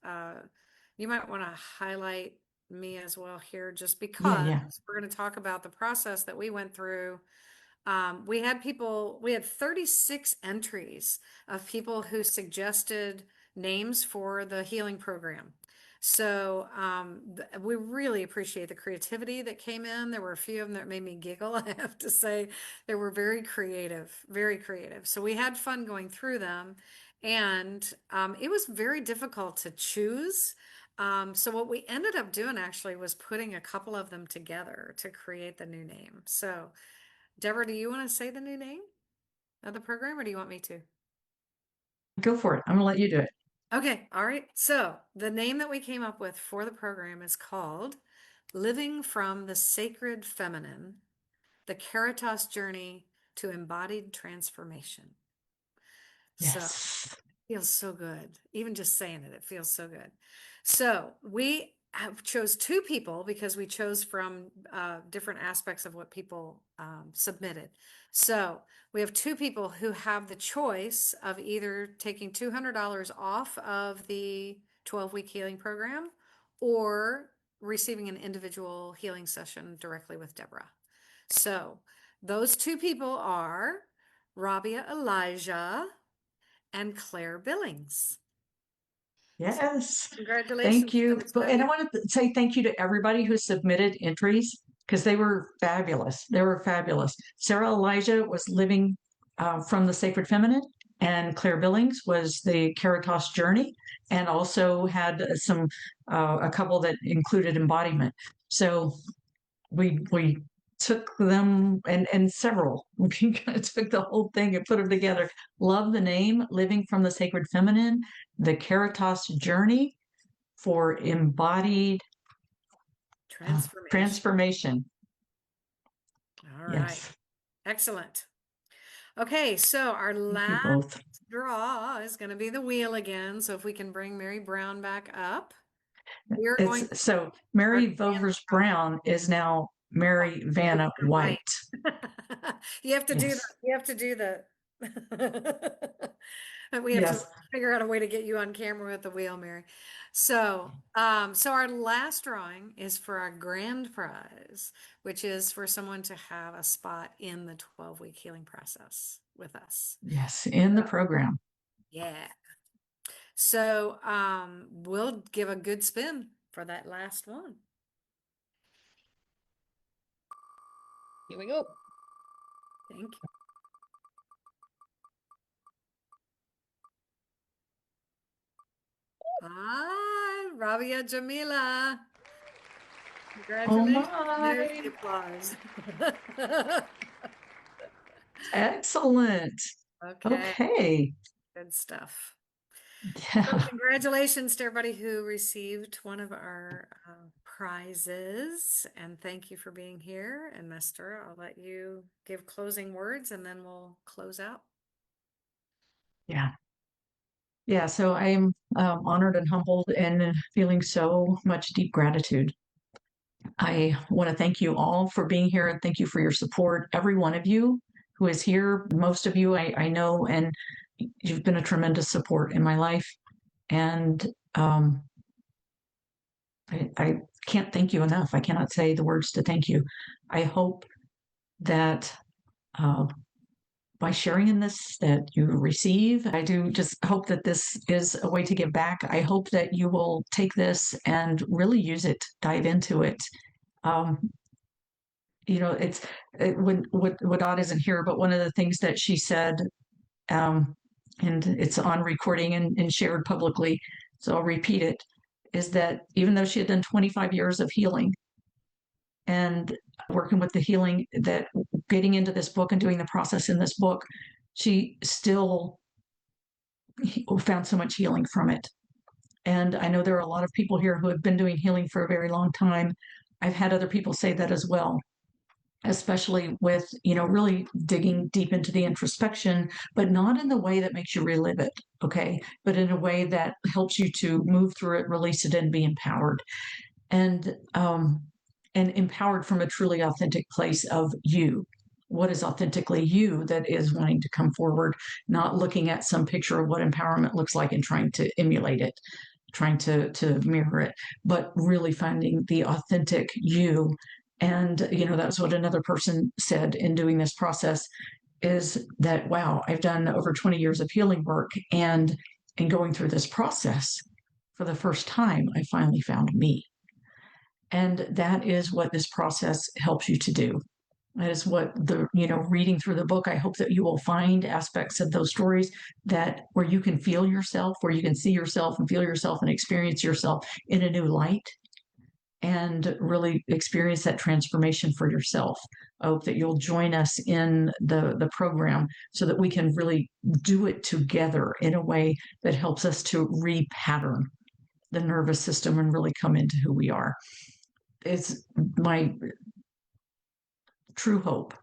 you might want to highlight me as well here, just Yeah, because yeah. we're going to talk about the process that we went through. We had 36 entries of people who suggested names for the healing program. So we really appreciate the creativity that came in. There were a few of them that made me giggle, I have to say. They were very creative, very creative. So we had fun going through them. And it was very difficult to choose. So what we ended up doing actually was putting a couple of them together to create the new name. So Deborah, do you want to say the new name of the program, or do you want me to? Go for it. I'm gonna let you do it. Okay, all right. So the name that we came up with for the program is called Living from the Sacred Feminine, the Caritas Journey to Embodied Transformation. So Yes. feels so good. Even just saying it, it feels so good. So we have chose two people because we chose from different aspects of what people submitted. So we have two people who have the choice of either taking $200 off of the 12-week healing program or receiving an individual healing session directly with Debra. So those two people are Rabia Elijah and Claire Billings. Yes. Congratulations Thank to you. the two Well, of and I you. want to say thank you to everybody who submitted entries because they were fabulous. They were fabulous. Sarah Elijah was living from the Sacred Feminine, and Claire Billings was the Caritas Journey, and also had a couple that included embodiment. So we took them and several. We kind of took the whole thing and put them together. Love the name, Living from the Sacred Feminine, the Caritas Journey for Embodied Transformation. All right. Yes. Excellent. Okay, so our Thank you last both. draw is going to be the wheel again. So if we can bring Mary Brown back up, we're going It's so Mary Vovers Brown is now Mary Vanna White. You have to do that. Yes. You have to do the we have to Yes. figure out a way to get you on camera with the wheel, Mary. So so our last drawing is for our grand prize, which is for someone to have a spot in the 12-week healing process with us. Yes. In the program. Yeah. So we'll give a good spin for that last one. Here we go. Thank you. Rabia Jamila. Congratulations. Oh There's the my. applause. Excellent. Okay, Okay. good stuff. So Yeah. congratulations to everybody who received one of our prizes, and thank you for being here. And Mister, I'll let you give closing words, and then we'll close out. Yeah. Yeah. So I am honored and humbled and feeling so much deep gratitude. I want to thank you all for being here and thank you for your support. Every one of you who is here, most of you I know, and you've been a tremendous support in my life. And I can't thank you enough. I cannot say the words to thank you. I hope that by sharing in this that you receive, I do just hope that this is a way to give back. I hope that you will take this and really use it, dive into it. When Widad isn't here, but one of the things that she said, and it's on recording and shared publicly, so I'll repeat it, is that even though she had done 25 years of healing and working with the healing, that getting into this book and doing the process in this book, she still found so much healing from it. And I know there are a lot of people here who have been doing healing for a very long time. I've had other people say that as well, especially with, really digging deep into the introspection, but not in the way that makes you relive it, okay? But in a way that helps you to move through it, release it, and be empowered. And empowered from a truly authentic place of you. What is authentically you that is wanting to come forward, not looking at some picture of what empowerment looks like and trying to emulate it. trying to mirror it, but really finding the authentic you. And, that's what another person said in doing this process is that, wow, I've done over 20 years of healing work, and in going through this process for the first time, I finally found me. And that is what this process helps you to do. That is what reading through the book, I hope that you will find aspects of those stories that where you can feel yourself, where you can see yourself and feel yourself and experience yourself in a new light, and really experience that transformation for yourself. I hope that you'll join us in the program so that we can really do it together in a way that helps us to repattern the nervous system and really come into who we are. It's my true hope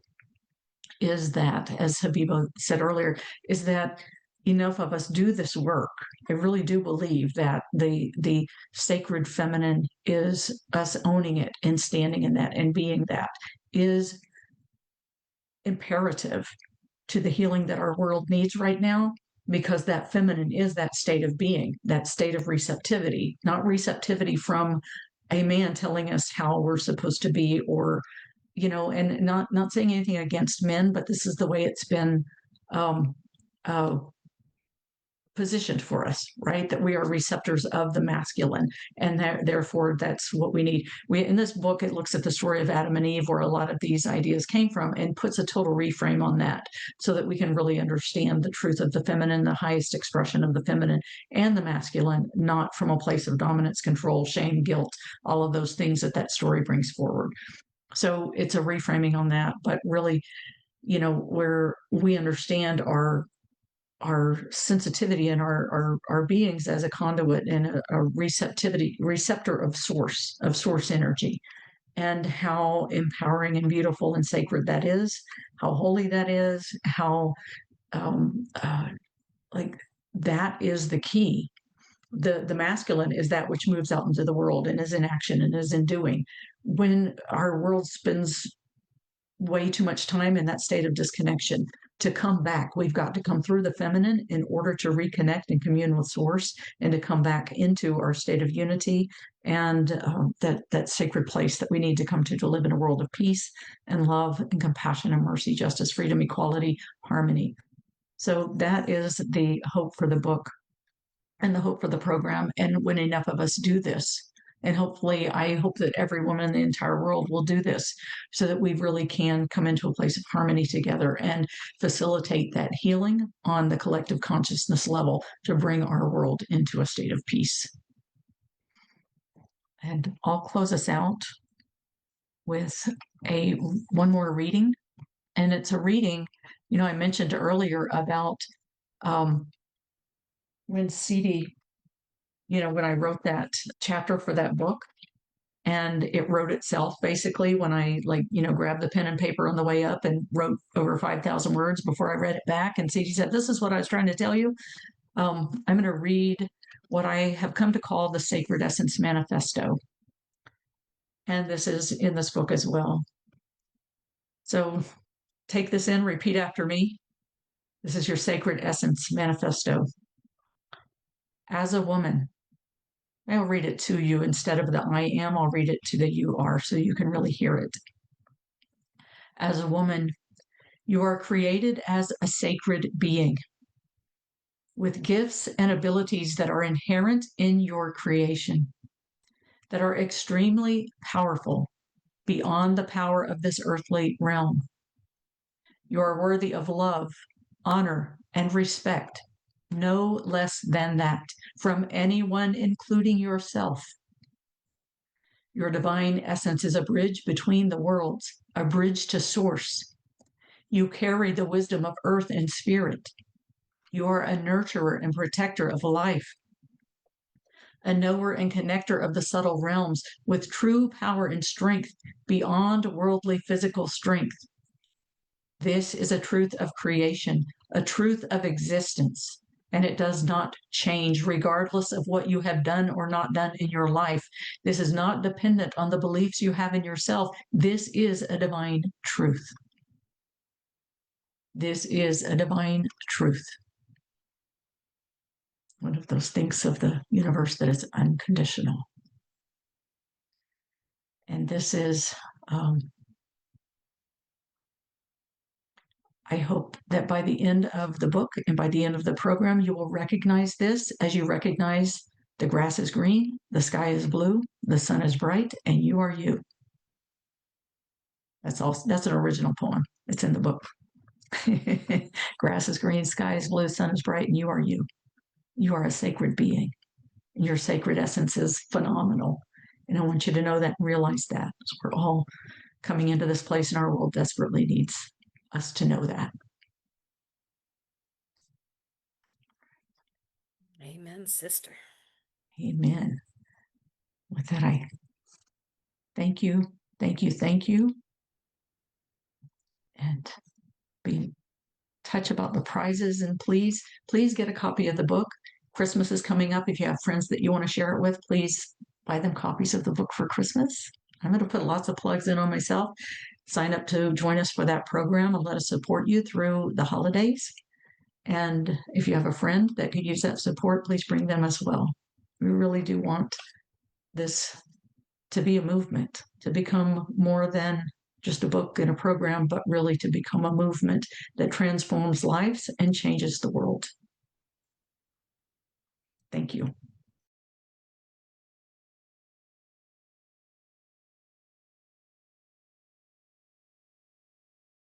is that, as Habiba said earlier, is that enough of us do this work. I really do believe that the sacred feminine is us owning it and standing in that and being that is imperative to the healing that our world needs right now, because that feminine is that state of being, that state of receptivity, not receptivity from a man telling us how we're supposed to be, or and not saying anything against men, but this is the way it's been um, uh, positioned for us, right? That we are receptors of the masculine, and therefore that's what we need. In this book, it looks at the story of Adam and Eve, where a lot of these ideas came from, and puts a total reframe on that, so that we can really understand the truth of the feminine, the highest expression of the feminine and the masculine, not from a place of dominance, control, shame, guilt, all of those things that story brings forward. So it's a reframing on that, but really, where we understand our sensitivity and our beings as a conduit and a receptor of source energy, and how empowering and beautiful and sacred that is, how holy that is, how like that is the key. The masculine is that which moves out into the world and is in action and is in doing. When our world spends way too much time in that state of disconnection, to come back, we've got to come through the feminine in order to reconnect and commune with source, and to come back into our state of unity, and that sacred place that we need to come to live in a world of peace and love and compassion and mercy, justice, freedom, equality, harmony. So that is the hope for the book and the hope for the program. And when enough of us do this, and hopefully, I hope that every woman in the entire world will do this, so that we really can come into a place of harmony together and facilitate that healing on the collective consciousness level to bring our world into a state of peace. And I'll close us out with one more reading. And it's a reading, I mentioned earlier about when CD, when I wrote that chapter for that book, and it wrote itself basically when I grabbed the pen and paper on the way up and wrote over 5,000 words before I read it back. And CD said, "This is what I was trying to tell you." I'm going to read what I have come to call the Sacred Essence Manifesto. And this is in this book as well. So take this in, repeat after me. This is your Sacred Essence Manifesto. As a woman, I'll read it to you instead of the I am. I'll read it to the you are, so you can really hear it. As a woman, you are created as a sacred being with gifts and abilities that are inherent in your creation, that are extremely powerful beyond the power of this earthly realm. You are worthy of love, honor, and respect, no less than that, from anyone, including yourself. Your divine essence is a bridge between the worlds, a bridge to source. You carry the wisdom of earth and spirit. You are a nurturer and protector of life, a knower and connector of the subtle realms with true power and strength beyond worldly physical strength. This is a truth of creation, a truth of existence, and it does not change regardless of what you have done or not done in your life. This is not dependent on the beliefs you have in yourself. This is a divine truth. This is a divine truth. one of those things of the universe that is unconditional. And this is, I hope that by the end of the book and by the end of the program, you will recognize this as you recognize the grass is green, the sky is blue, the sun is bright, and you are you. That's all. That's an original poem. It's in the book. Grass is green, sky is blue, sun is bright, and you are you. You are a sacred being. Your sacred essence is phenomenal. And I want you to know that and realize that. So we're all coming into this place, and our world desperately needs us to know that. Amen, sister. Amen. With that, I thank you, thank you, thank you. And be in touch about the prizes. And please get a copy of the book. Christmas is coming up. If you have friends that you want to share it with, please buy them copies of the book for Christmas. I'm going to put lots of plugs in on myself. Sign up to join us for that program and let us support you through the holidays. And if you have a friend that could use that support, please bring them as well. We really do want this to be a movement, to become more than just a book and a program, but really to become a movement that transforms lives and changes the world. Thank you.